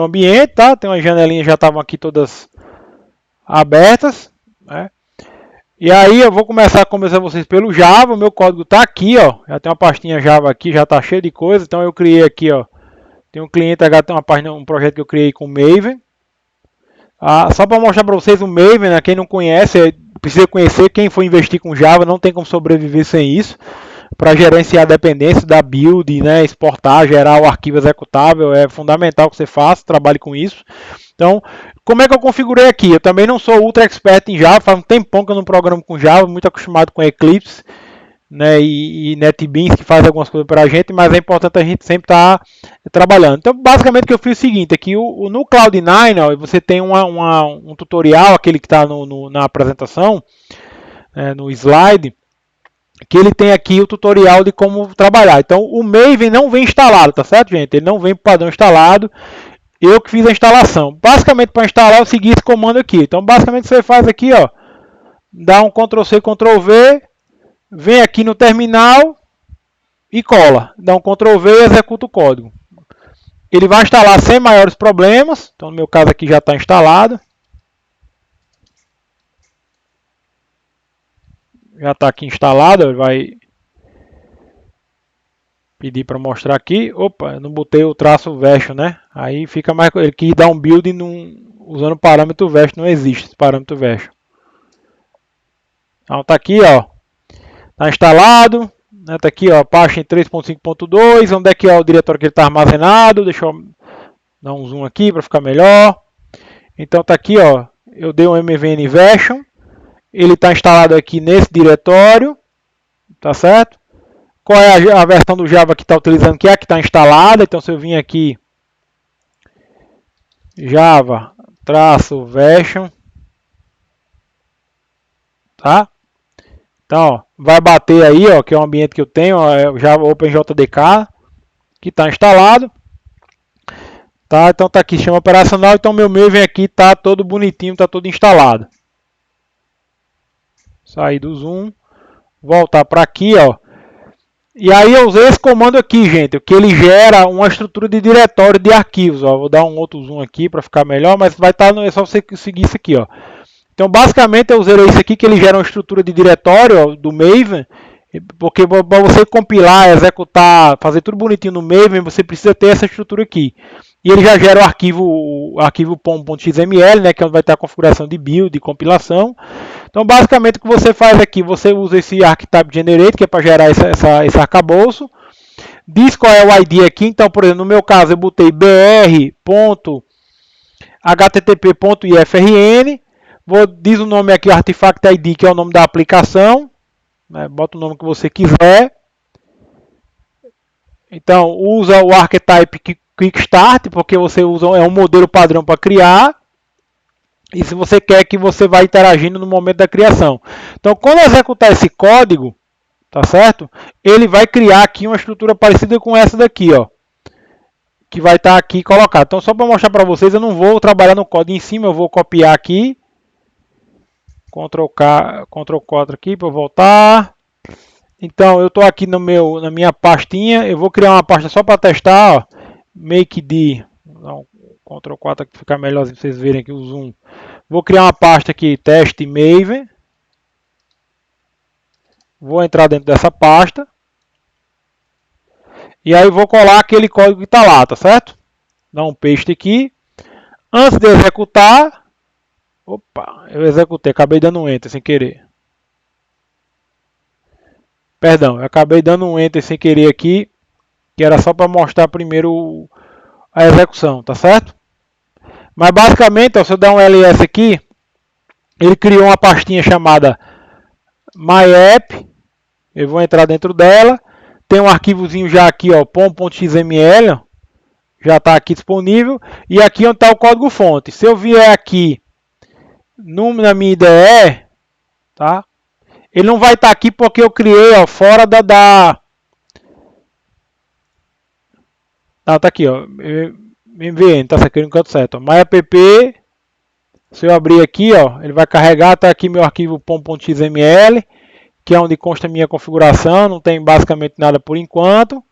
ambiente, tá? Tem umas janelinhas já estavam aqui todas abertas, né? E aí eu vou começar a conversar com vocês pelo Java. O meu código está aqui, ó. Já tem uma pastinha Java aqui, já está cheio de coisa. Então eu criei aqui, ó. Tem um cliente H, tem uma página, um projeto que eu criei com Maven. Só para mostrar para vocês o Maven, né? Quem não conhece, precisa conhecer. Quem for investir com Java não tem como sobreviver sem isso. Para gerenciar dependências da build, né? Exportar, gerar o arquivo executável, é fundamental que você faça, trabalhe com isso. Então, como é que eu configurei aqui? Eu também não sou ultra expert em Java, faz um tempão que eu não programo com Java, muito acostumado com Eclipse, né, e NetBeans, que faz algumas coisas para a gente, mas é importante a gente sempre estar trabalhando. Então, basicamente, o que eu fiz é o seguinte, aqui no Cloud9, ó, você tem um tutorial, aquele que está na apresentação, no slide, que ele tem aqui o tutorial de como trabalhar. Então, o Maven não vem instalado, tá certo, gente? Ele não vem para padrão instalado. Eu que fiz a instalação. Basicamente, para instalar, eu segui esse comando aqui. Então, basicamente, você faz aqui, ó, dá um Ctrl+C, Ctrl+V, vem aqui no terminal e cola. Dá um Ctrl+V e executa o código. Ele vai instalar sem maiores problemas. Então, no meu caso aqui já está instalado. Já está aqui instalado. Ele vai pedir para mostrar aqui. Opa, eu não botei o traço version, né? Aí fica mais. Ele quis dar um build usando o parâmetro version. Não existe esse parâmetro version. Então, está aqui, ó. Está instalado. Está aqui, ó, Apache 3.5.2, onde é que é o diretório que ele está armazenado. Deixa eu dar um zoom aqui para ficar melhor. Então está aqui, ó, eu dei um mvn version. Ele está instalado aqui nesse diretório, tá certo? Qual é a versão do Java que está utilizando, que é a que está instalada. Então se eu vim aqui, Java-version, tá? Então, ó, vai bater aí, ó, que é o ambiente que eu tenho, ó, é o Java OpenJDK, que está instalado. Tá? Então tá aqui, sistema operacional, então meu Maven aqui tá todo bonitinho, tá todo instalado. Sair do zoom, voltar para aqui, ó. E aí eu usei esse comando aqui, gente, que ele gera uma estrutura de diretório de arquivos, ó. Vou dar um outro zoom aqui para ficar melhor, mas vai estar, é só você seguir isso aqui, ó. Então, basicamente, eu usei isso aqui, que ele gera uma estrutura de diretório, ó, do Maven, porque para você compilar, executar, fazer tudo bonitinho no Maven, você precisa ter essa estrutura aqui. E ele já gera o arquivo pom.xml, né, que é onde vai ter a configuração de build, de compilação. Então, basicamente, o que você faz aqui, você usa esse archetype generate, que é para gerar esse arcabouço. diz qual é o ID aqui. Então, por exemplo, no meu caso, eu botei br.http.ifrn. Diz o nome aqui, Artifact ID, que é o nome da aplicação. Né? Bota o nome que você quiser. Então, usa o Archetype Quick Start, porque você usa um modelo padrão para criar. E se você quer que você vá interagindo no momento da criação. Então, quando executar esse código, tá certo? Ele vai criar aqui uma estrutura parecida com essa daqui, ó. Que vai estar aqui colocado. Então, só para mostrar para vocês, eu não vou trabalhar no código em cima, eu vou copiar aqui. Ctrl 4 aqui para voltar. Então, eu estou aqui na minha pastinha. Eu vou criar uma pasta só para testar, ó. Make_d. Ctrl 4 aqui ficar melhor para vocês verem aqui o zoom. Vou criar uma pasta aqui, teste Maven. Vou entrar dentro dessa pasta. E aí vou colar aquele código que está lá, tá certo? Dá um paste aqui. Antes de executar... Opa, eu executei, acabei dando um Enter sem querer. Perdão, eu acabei dando um Enter sem querer aqui. Que era só para mostrar primeiro a execução, tá certo? Mas basicamente, ó, se eu der um ls aqui, ele criou uma pastinha chamada MyApp. Eu vou entrar dentro dela. Tem um arquivozinho já aqui, ó, pom.xml, já está aqui disponível. E aqui onde está o código fonte. Se eu vier aqui na minha IDE, tá? Ele não vai estar aqui porque eu criei, ó, fora tá aqui, ó, MVN, tá aqui no canto certo, ó, MyApp. Se eu abrir aqui, ó, ele vai carregar, tá aqui meu arquivo pom.xml, que é onde consta a minha configuração, não tem basicamente nada por enquanto.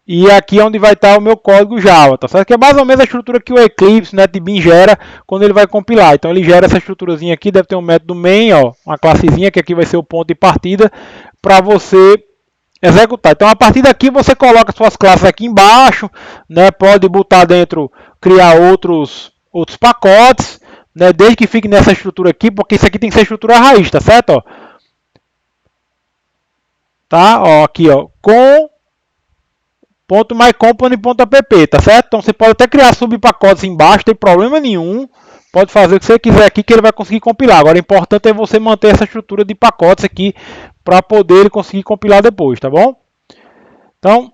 E aqui é onde vai estar o meu código Java, tá certo? Que é mais ou menos a estrutura que o Eclipse, NetBeans gera quando ele vai compilar. Então ele gera essa estruturazinha aqui, deve ter um método main, ó, uma classezinha que aqui vai ser o ponto de partida para você executar. Então a partir daqui você coloca suas classes aqui embaixo, né? Pode botar dentro, criar outros pacotes, né? Desde que fique nessa estrutura aqui, porque isso aqui tem que ser estrutura raiz, tá certo? Ó. Tá? Ó, aqui, ó, com .mycompany.app, tá certo? Então você pode até criar subpacotes embaixo, não tem problema nenhum. Pode fazer o que você quiser aqui que ele vai conseguir compilar. Agora o importante é você manter essa estrutura de pacotes aqui para poder ele conseguir compilar depois, tá bom? Então,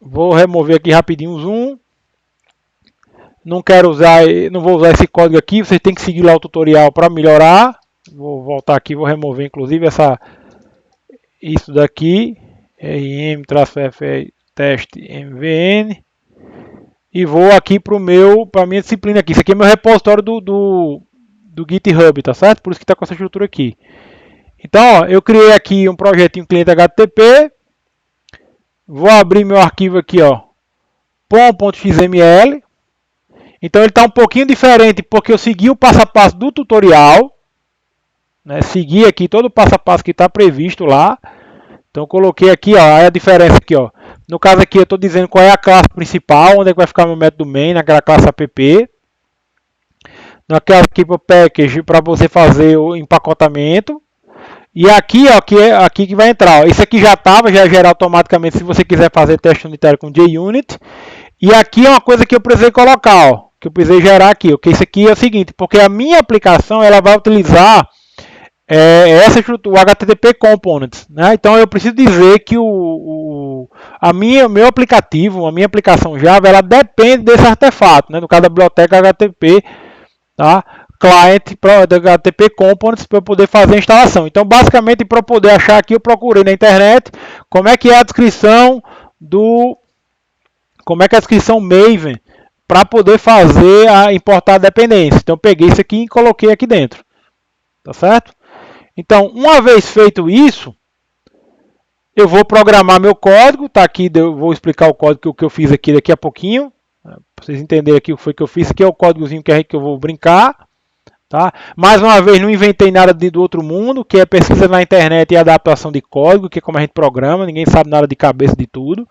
vou remover aqui rapidinho o zoom. Não vou usar esse código aqui, vocês têm que seguir lá o tutorial para melhorar. Vou voltar aqui, vou remover inclusive isso daqui, rm-fe teste mvn, e vou aqui para a minha disciplina aqui. Isso aqui é meu repositório do GitHub, tá certo? Por isso que está com essa estrutura aqui. Então, ó, eu criei aqui um projetinho cliente HTTP. Vou abrir meu arquivo aqui, ó, pom.xml. Então ele está um pouquinho diferente porque eu segui o passo a passo do tutorial, né? Segui aqui todo o passo a passo que está previsto lá. Então coloquei aqui, ó, a diferença aqui, ó. No caso aqui eu estou dizendo qual é a classe principal, onde é que vai ficar meu método main, naquela classe app. Naquela aqui para o package, para você fazer o empacotamento. E aqui, ó, aqui que vai entrar. Ó. Isso aqui já estava, já gera automaticamente se você quiser fazer teste unitário com JUnit. E aqui é uma coisa que eu precisei colocar, ó, que eu precisei gerar aqui. Okay? Isso aqui é o seguinte, porque a minha aplicação ela vai utilizar essa estrutura, o HTTP Components, né? Então eu preciso dizer que meu aplicativo, a minha aplicação Java, ela depende desse artefato, né? No caso da biblioteca HTTP, tá? Client da HTTP Components para eu poder fazer a instalação. Então basicamente para eu poder achar aqui eu procurei na internet como é que é a descrição Maven para poder importar a dependência. Então eu peguei isso aqui e coloquei aqui dentro, tá certo? Então, uma vez feito isso, eu vou programar meu código. Tá aqui, eu vou explicar o código que eu fiz aqui daqui a pouquinho. Para vocês entenderem aqui o que foi que eu fiz. Aqui é o códigozinho que eu vou brincar. Tá? Mais uma vez, não inventei nada do outro mundo, que é pesquisa na internet e adaptação de código, que é como a gente programa, ninguém sabe nada de cabeça de tudo.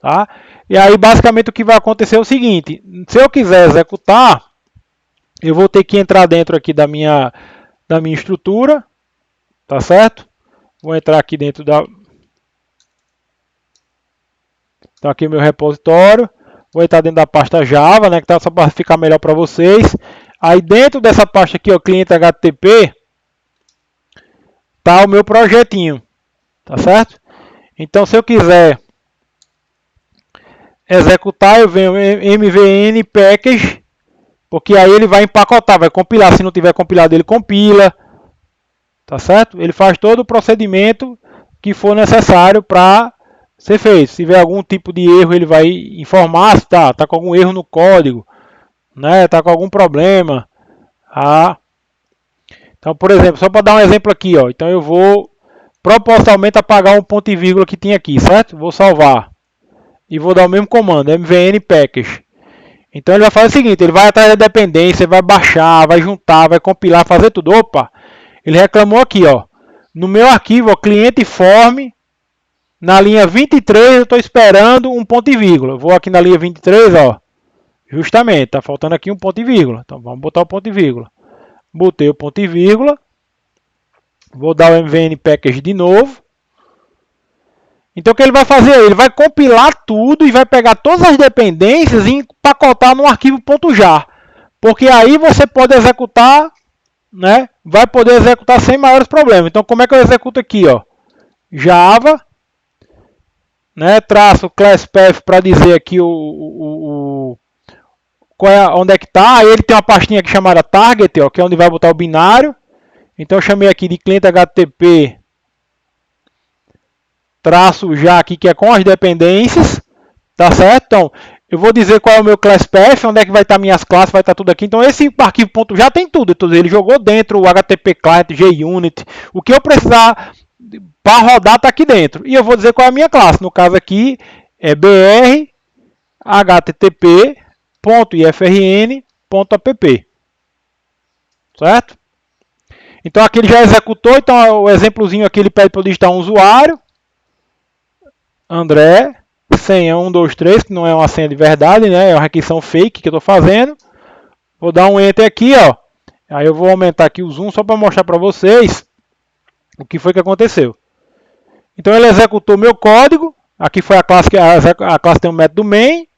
Tá? E aí, basicamente, o que vai acontecer é o seguinte. Se eu quiser executar, eu vou ter que entrar dentro aqui da minha estrutura. Tá certo? Vou entrar aqui dentro Então aqui é meu repositório. Vou entrar dentro da pasta Java, né, que tá só para ficar melhor para vocês. Aí dentro dessa pasta aqui, ó, cliente HTTP, tá o meu projetinho, tá certo? Então se eu quiser executar, eu venho mvn package, porque aí ele vai empacotar, vai compilar. Se não tiver compilado, ele compila, tá certo? Ele faz todo o procedimento que for necessário para ser feito. Se tiver algum tipo de erro, ele vai informar se tá com algum erro no código, né? Tá com algum problema. Então, por exemplo, só para dar um exemplo aqui, ó. Então eu vou propositalmente apagar um ponto e vírgula que tinha aqui, certo? Vou salvar e vou dar o mesmo comando, mvn package. Então ele vai fazer o seguinte, ele vai atrás da dependência, vai baixar, vai juntar, vai compilar, fazer tudo. Opa, ele reclamou aqui, ó. No meu arquivo, ó, cliente form, na linha 23 eu estou esperando um ponto e vírgula. Vou aqui na linha 23, ó. Justamente, tá faltando aqui um ponto e vírgula. Então vamos botar o ponto e vírgula. Botei o ponto e vírgula. Vou dar o mvn package de novo. Então o que ele vai fazer? Ele vai compilar tudo e vai pegar todas as dependências e empacotar no arquivo .jar. Porque aí você pode executar, né? Vai poder executar sem maiores problemas. Então como é que eu executo aqui, ó? Java, né? Traço classpath para dizer aqui onde é que está. Aí ele tem uma pastinha aqui chamada target, ó, que é onde vai botar o binário. Então eu chamei aqui de cliente HTTP traço já aqui, que é com as dependências, tá certo? Então, eu vou dizer qual é o meu class path, onde é que vai estar minhas classes, vai estar tudo aqui. Então, esse arquivo já tem tudo. Então, ele jogou dentro o HTTP Client, JUnit, o que eu precisar para rodar está aqui dentro. E eu vou dizer qual é a minha classe. No caso aqui, é br http.ifrn.app. Certo? Então, aqui ele já executou. Então, o exemplozinho aqui, ele pede para eu digitar um usuário. André, senha 123, que não é uma senha de verdade, né? É uma requisição fake que eu estou fazendo. Vou dar um Enter aqui, ó. Aí eu vou aumentar aqui o zoom só para mostrar para vocês o que foi que aconteceu. Então ele executou meu código. Aqui foi a classe que a classe tem um método main.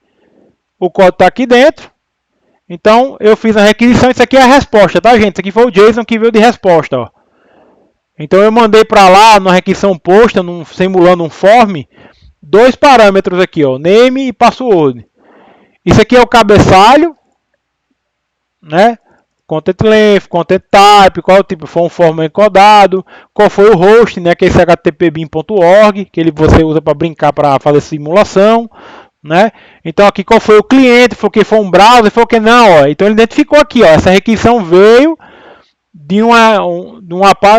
O código está aqui dentro. Então eu fiz a requisição. Isso aqui é a resposta, tá, gente? Isso aqui foi o JSON que veio de resposta, ó. Então eu mandei para lá na requisição posta, simulando um form, dois parâmetros aqui, ó, name e password. Isso aqui é o cabeçalho, né? Content length, content type, qual é o tipo, foi um form encodado, qual foi o host, né? Que é esse httpbin.org, que você usa para brincar, para fazer simulação, né? Então aqui qual foi o cliente, foi que foi um browser, foi que não, ó. Então ele identificou aqui, ó, essa requisição veio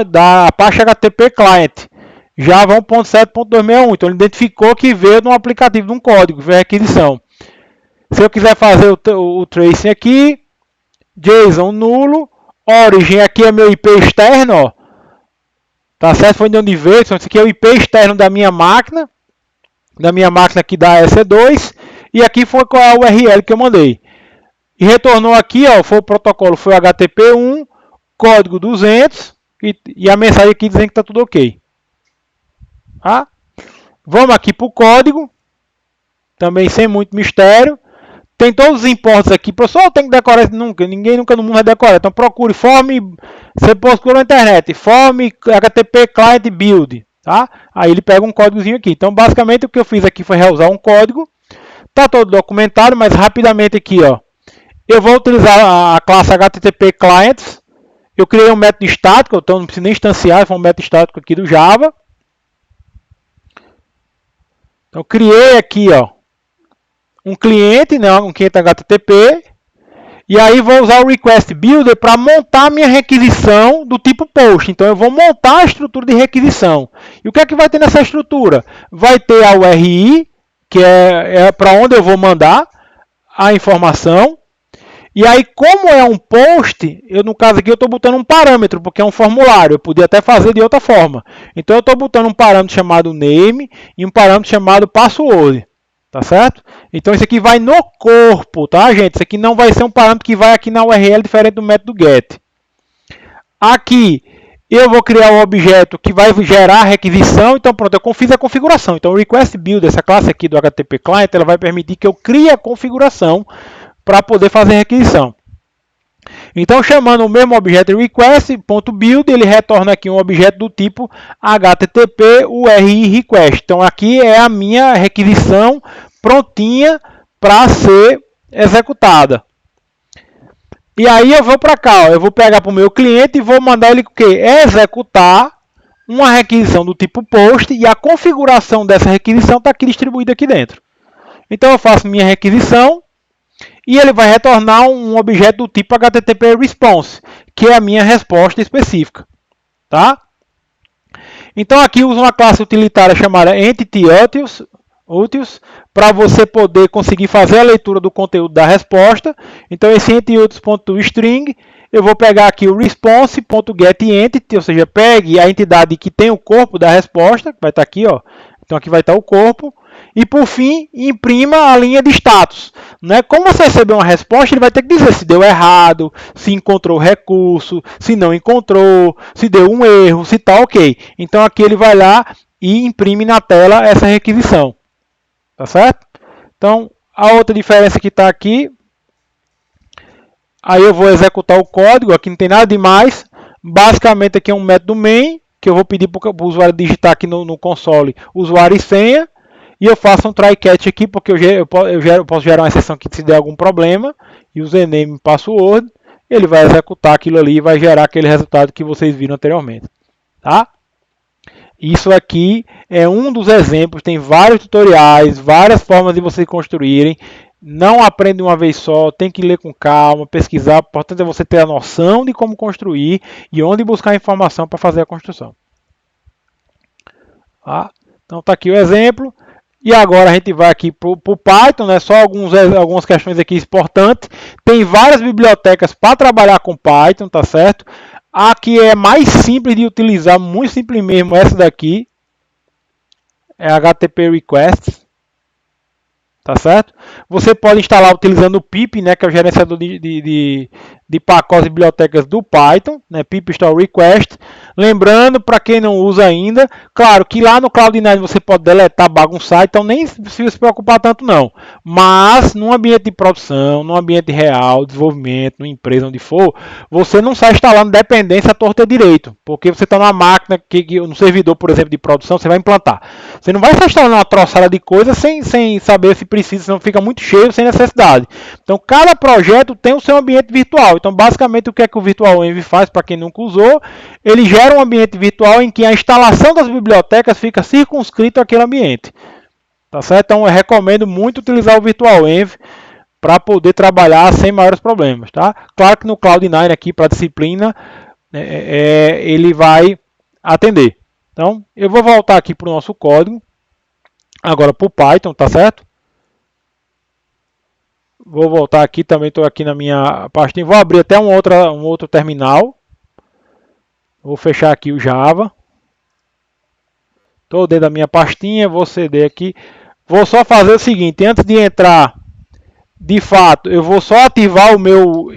da Apache HTTP Client. Java 1.7.261. Então ele identificou que veio de um aplicativo, de um código, veio a requisição. Se eu quiser fazer o tracing aqui, JSON nulo, origin aqui é meu IP externo, ó. Tá certo? Foi de onde veio. Então esse aqui é o IP externo da minha máquina aqui da EC2, e aqui foi qual é a URL que eu mandei. E retornou aqui, ó, foi o protocolo, foi o HTTP1, código 200, e a mensagem aqui dizendo que está tudo ok. Tá? Vamos aqui para o código, também sem muito mistério. Tem todos os imports aqui. Professor, tem que decorar isso nunca. Ninguém nunca no mundo vai decorar. Então procure form, você procura na internet, form HTTP client build. Tá? Aí ele pega um códigozinho aqui. Então basicamente o que eu fiz aqui foi reusar um código. Está todo documentado, mas rapidamente aqui, ó. Eu vou utilizar a classe HTTP clients. Eu criei um método estático, então não preciso nem instanciar, foi um método estático aqui do Java. Então criei aqui, ó, um cliente, né, um cliente HTTP, e aí vou usar o request builder para montar minha requisição do tipo post. Então eu vou montar a estrutura de requisição. E o que é que vai ter nessa estrutura? Vai ter a URI, que é para onde eu vou mandar a informação. E aí, como é um post, no caso aqui eu estou botando um parâmetro, porque é um formulário. Eu podia até fazer de outra forma. Então eu estou botando um parâmetro chamado name e um parâmetro chamado password. Tá certo? Então isso aqui vai no corpo, tá, gente? Isso aqui não vai ser um parâmetro que vai aqui na URL diferente do método get. Aqui Eu vou criar um objeto que vai gerar a requisição. Então, pronto, eu fiz a configuração. Então, o request build, essa classe aqui do HTTP Client, ela vai permitir que eu crie a configuração para poder fazer a requisição. Então, chamando o mesmo objeto request.build, ele retorna aqui um objeto do tipo HTTP URI request. Então, aqui é a minha requisição prontinha para ser executada. E aí eu vou para cá, ó, eu vou pegar para o meu cliente e vou mandar ele o quê? Executar uma requisição do tipo POST e a configuração dessa requisição está aqui distribuída aqui dentro. Então eu faço minha requisição e ele vai retornar um objeto do tipo HTTP Response, que é a minha resposta específica. Tá? Então aqui uso uma classe utilitária chamada EntityUtils para você poder conseguir fazer a leitura do conteúdo da resposta. Então esse EntityUtils.string, eu vou pegar aqui o response.getEntity, ou seja, pegue a entidade que tem o corpo da resposta, que vai estar aqui, ó. Então aqui vai estar o corpo. E por fim, imprima a linha de status. Né? Como você recebeu uma resposta, ele vai ter que dizer se deu errado, se encontrou recurso, se não encontrou, se deu um erro, se está ok. Então aqui ele vai lá e imprime na tela essa requisição. Tá certo? Então a outra diferença que está aqui, aí eu vou executar o código, aqui não tem nada demais. Basicamente aqui é um método main, que eu vou pedir para o usuário digitar aqui no console usuário e senha. E eu faço um try catch aqui, porque eu posso gerar uma exceção que se der algum problema. Username password. Ele vai executar aquilo ali e vai gerar aquele resultado que vocês viram anteriormente. Tá? Isso aqui é um dos exemplos. Tem vários tutoriais, várias formas de vocês construírem. Não aprende uma vez só, tem que ler com calma, pesquisar. O importante é você ter a noção de como construir e onde buscar informação para fazer a construção. Tá? Então está aqui o exemplo. E agora a gente vai aqui para o Python, né? Só algumas questões aqui importantes. Tem várias bibliotecas para trabalhar com Python, tá certo? A que é mais simples de utilizar, muito simples mesmo, essa daqui. É HTTP Requests. Tá certo? Você pode instalar utilizando o pip, né, que é o gerenciador de pacotes e bibliotecas do Python, né, pip install request. Lembrando, para quem não usa ainda, claro que lá no Cloud9 você pode deletar, bagunçar, então nem precisa se preocupar tanto não. Mas no ambiente de produção, no ambiente real, desenvolvimento, numa empresa, onde for, você não sai instalando dependência à torta direito, porque você está numa máquina, no servidor, por exemplo, de produção, você vai implantar. Você não vai estar instalando uma troçada de coisa sem saber se precisa, senão fica muito cheio, sem necessidade. Então, cada projeto tem o seu ambiente virtual. Então, basicamente, o que é que o Virtual Env faz, para quem nunca usou? Ele gera um ambiente virtual em que a instalação das bibliotecas fica circunscrito àquele ambiente. Tá certo? Então, eu recomendo muito utilizar o Virtual Env para poder trabalhar sem maiores problemas. Tá? Claro que no Cloud9, aqui, para a disciplina, ele vai atender. Então, eu vou voltar aqui para o nosso código. Agora para o Python, tá certo? Vou voltar aqui, também estou aqui na minha pastinha. Vou abrir até um outro terminal. Vou fechar aqui o Java. Estou dentro da minha pastinha, vou ceder aqui. Vou só fazer o seguinte, antes de entrar, de fato, eu vou só ativar o meu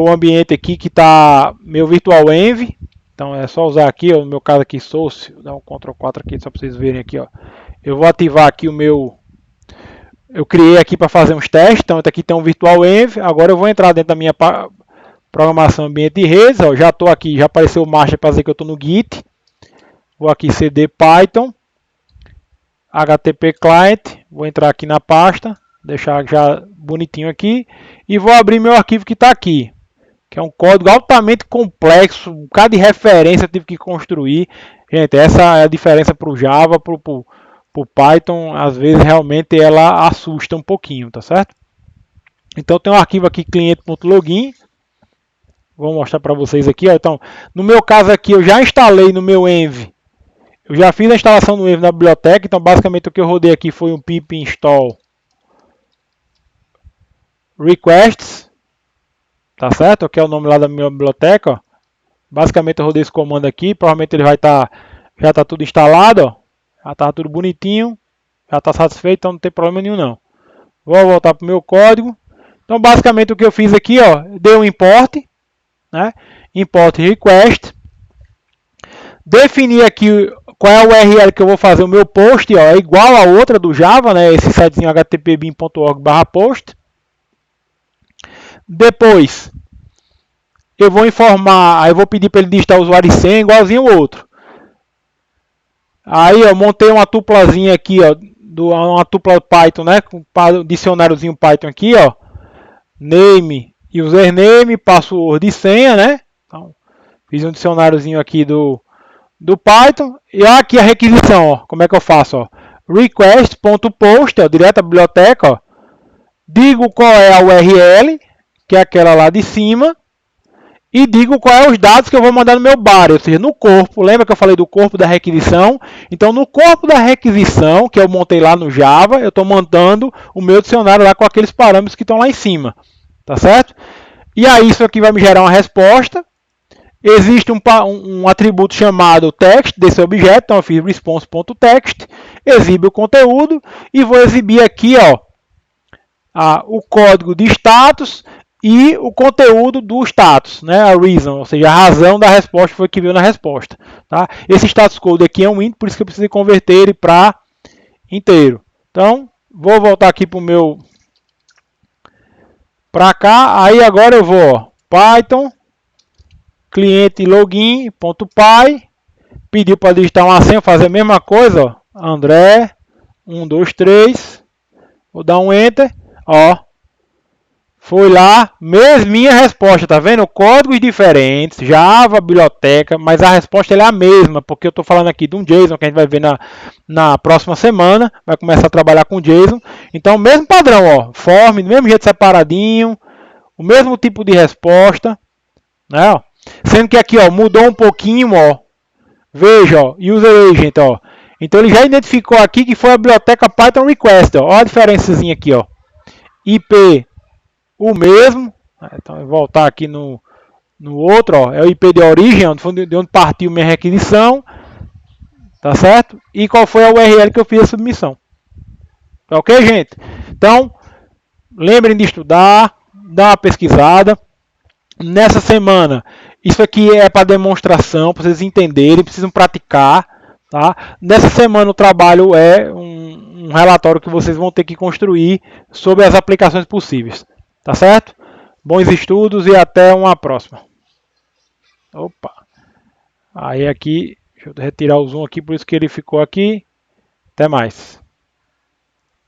ambiente aqui, que está meu Virtual Env. Então é só usar aqui, ó, no meu caso aqui, Source, vou dar um Ctrl 4 aqui, só para vocês verem aqui, ó. Eu vou ativar aqui o meu... Eu criei aqui para fazer uns testes, então aqui tem um Virtual Env. Agora eu vou entrar dentro da minha programação ambiente de redes, ó. Já estou aqui, já apareceu o master para dizer que eu estou no Git. Vou aqui cd Python, HTTP Client, vou entrar aqui na pasta, deixar já bonitinho aqui, e vou abrir meu arquivo que está aqui, que é um código altamente complexo, um bocado de referência eu tive que construir. Gente, essa é a diferença para o Java, para o Python, às vezes realmente ela assusta um pouquinho, tá certo? Então tem um arquivo aqui, cliente.login, vou mostrar para vocês aqui, ó. Então, no meu caso aqui, eu já instalei no meu Env, eu já fiz a instalação do Env na biblioteca, então basicamente o que eu rodei aqui foi um pip install requests, tá certo? Que é o nome lá da minha biblioteca, ó. Basicamente eu rodei esse comando aqui, provavelmente ele vai estar, já está tudo instalado, ó. Já está tudo bonitinho, já está satisfeito, então não tem problema nenhum não. Vou voltar para o meu código. Então basicamente o que eu fiz aqui, ó, dei um import, né? import request, definir aqui qual é a URL que eu vou fazer o meu post, ó, é igual a outra do Java, né, esse sitezinho http://bin.org/post. Depois eu vou informar, aí eu vou pedir para ele digitar usuário e senha igualzinho o outro. Aí eu montei uma tuplazinha aqui, ó, uma tupla Python, né, com um dicionáriozinho Python aqui, ó, name, username, password e senha, né. Então, fiz um dicionáriozinho aqui do Python. E aqui a requisição, ó, como é que eu faço, ó, request.post, ó, direto à biblioteca, ó, digo qual é a URL, que é aquela lá de cima, e digo quais são os dados que eu vou mandar no meu body, ou seja, no corpo. Lembra que eu falei do corpo da requisição? Então, no corpo da requisição, que eu montei lá no Java, eu estou mandando o meu dicionário lá com aqueles parâmetros que estão lá em cima. Tá certo? E aí, isso aqui vai me gerar uma resposta. Existe um atributo chamado text desse objeto, então eu fiz response.text, exibe o conteúdo e vou exibir aqui, ó, o código de status e o conteúdo do status, né, a reason, ou seja, a razão da resposta foi que veio na resposta. Tá? Esse status code aqui é um int, por isso que eu preciso converter ele para inteiro. Então, vou voltar aqui para o meu... para cá, aí agora eu vou, ó, Python, cliente login.py, pediu para digitar uma senha, fazer a mesma coisa, ó, André, 123, vou dar um Enter, ó, foi lá, mesminha resposta, tá vendo? Códigos diferentes, Java, biblioteca, mas a resposta é a mesma, porque eu estou falando aqui de um JSON que a gente vai ver na próxima semana, vai começar a trabalhar com JSON. Então, mesmo padrão, ó, form, do mesmo jeito separadinho, o mesmo tipo de resposta, né? Ó. Sendo que aqui, ó, mudou um pouquinho, ó, veja, ó, user agent, ó. Então ele já identificou aqui que foi a biblioteca Python request, ó, a diferençazinha aqui, ó, IP o mesmo, então eu vou voltar aqui no outro, ó, é o IP de origem, de onde partiu minha requisição, tá certo? E qual foi a URL que eu fiz a submissão. Tá ok, gente? Então, lembrem de estudar, dar uma pesquisada. Nessa semana, isso aqui é para demonstração, para vocês entenderem, precisam praticar, tá? Nessa semana o trabalho é um relatório que vocês vão ter que construir sobre as aplicações possíveis. Tá certo? Bons estudos e até uma próxima. Opa. Aí aqui, deixa eu retirar o zoom aqui, por isso que ele ficou aqui. Até mais.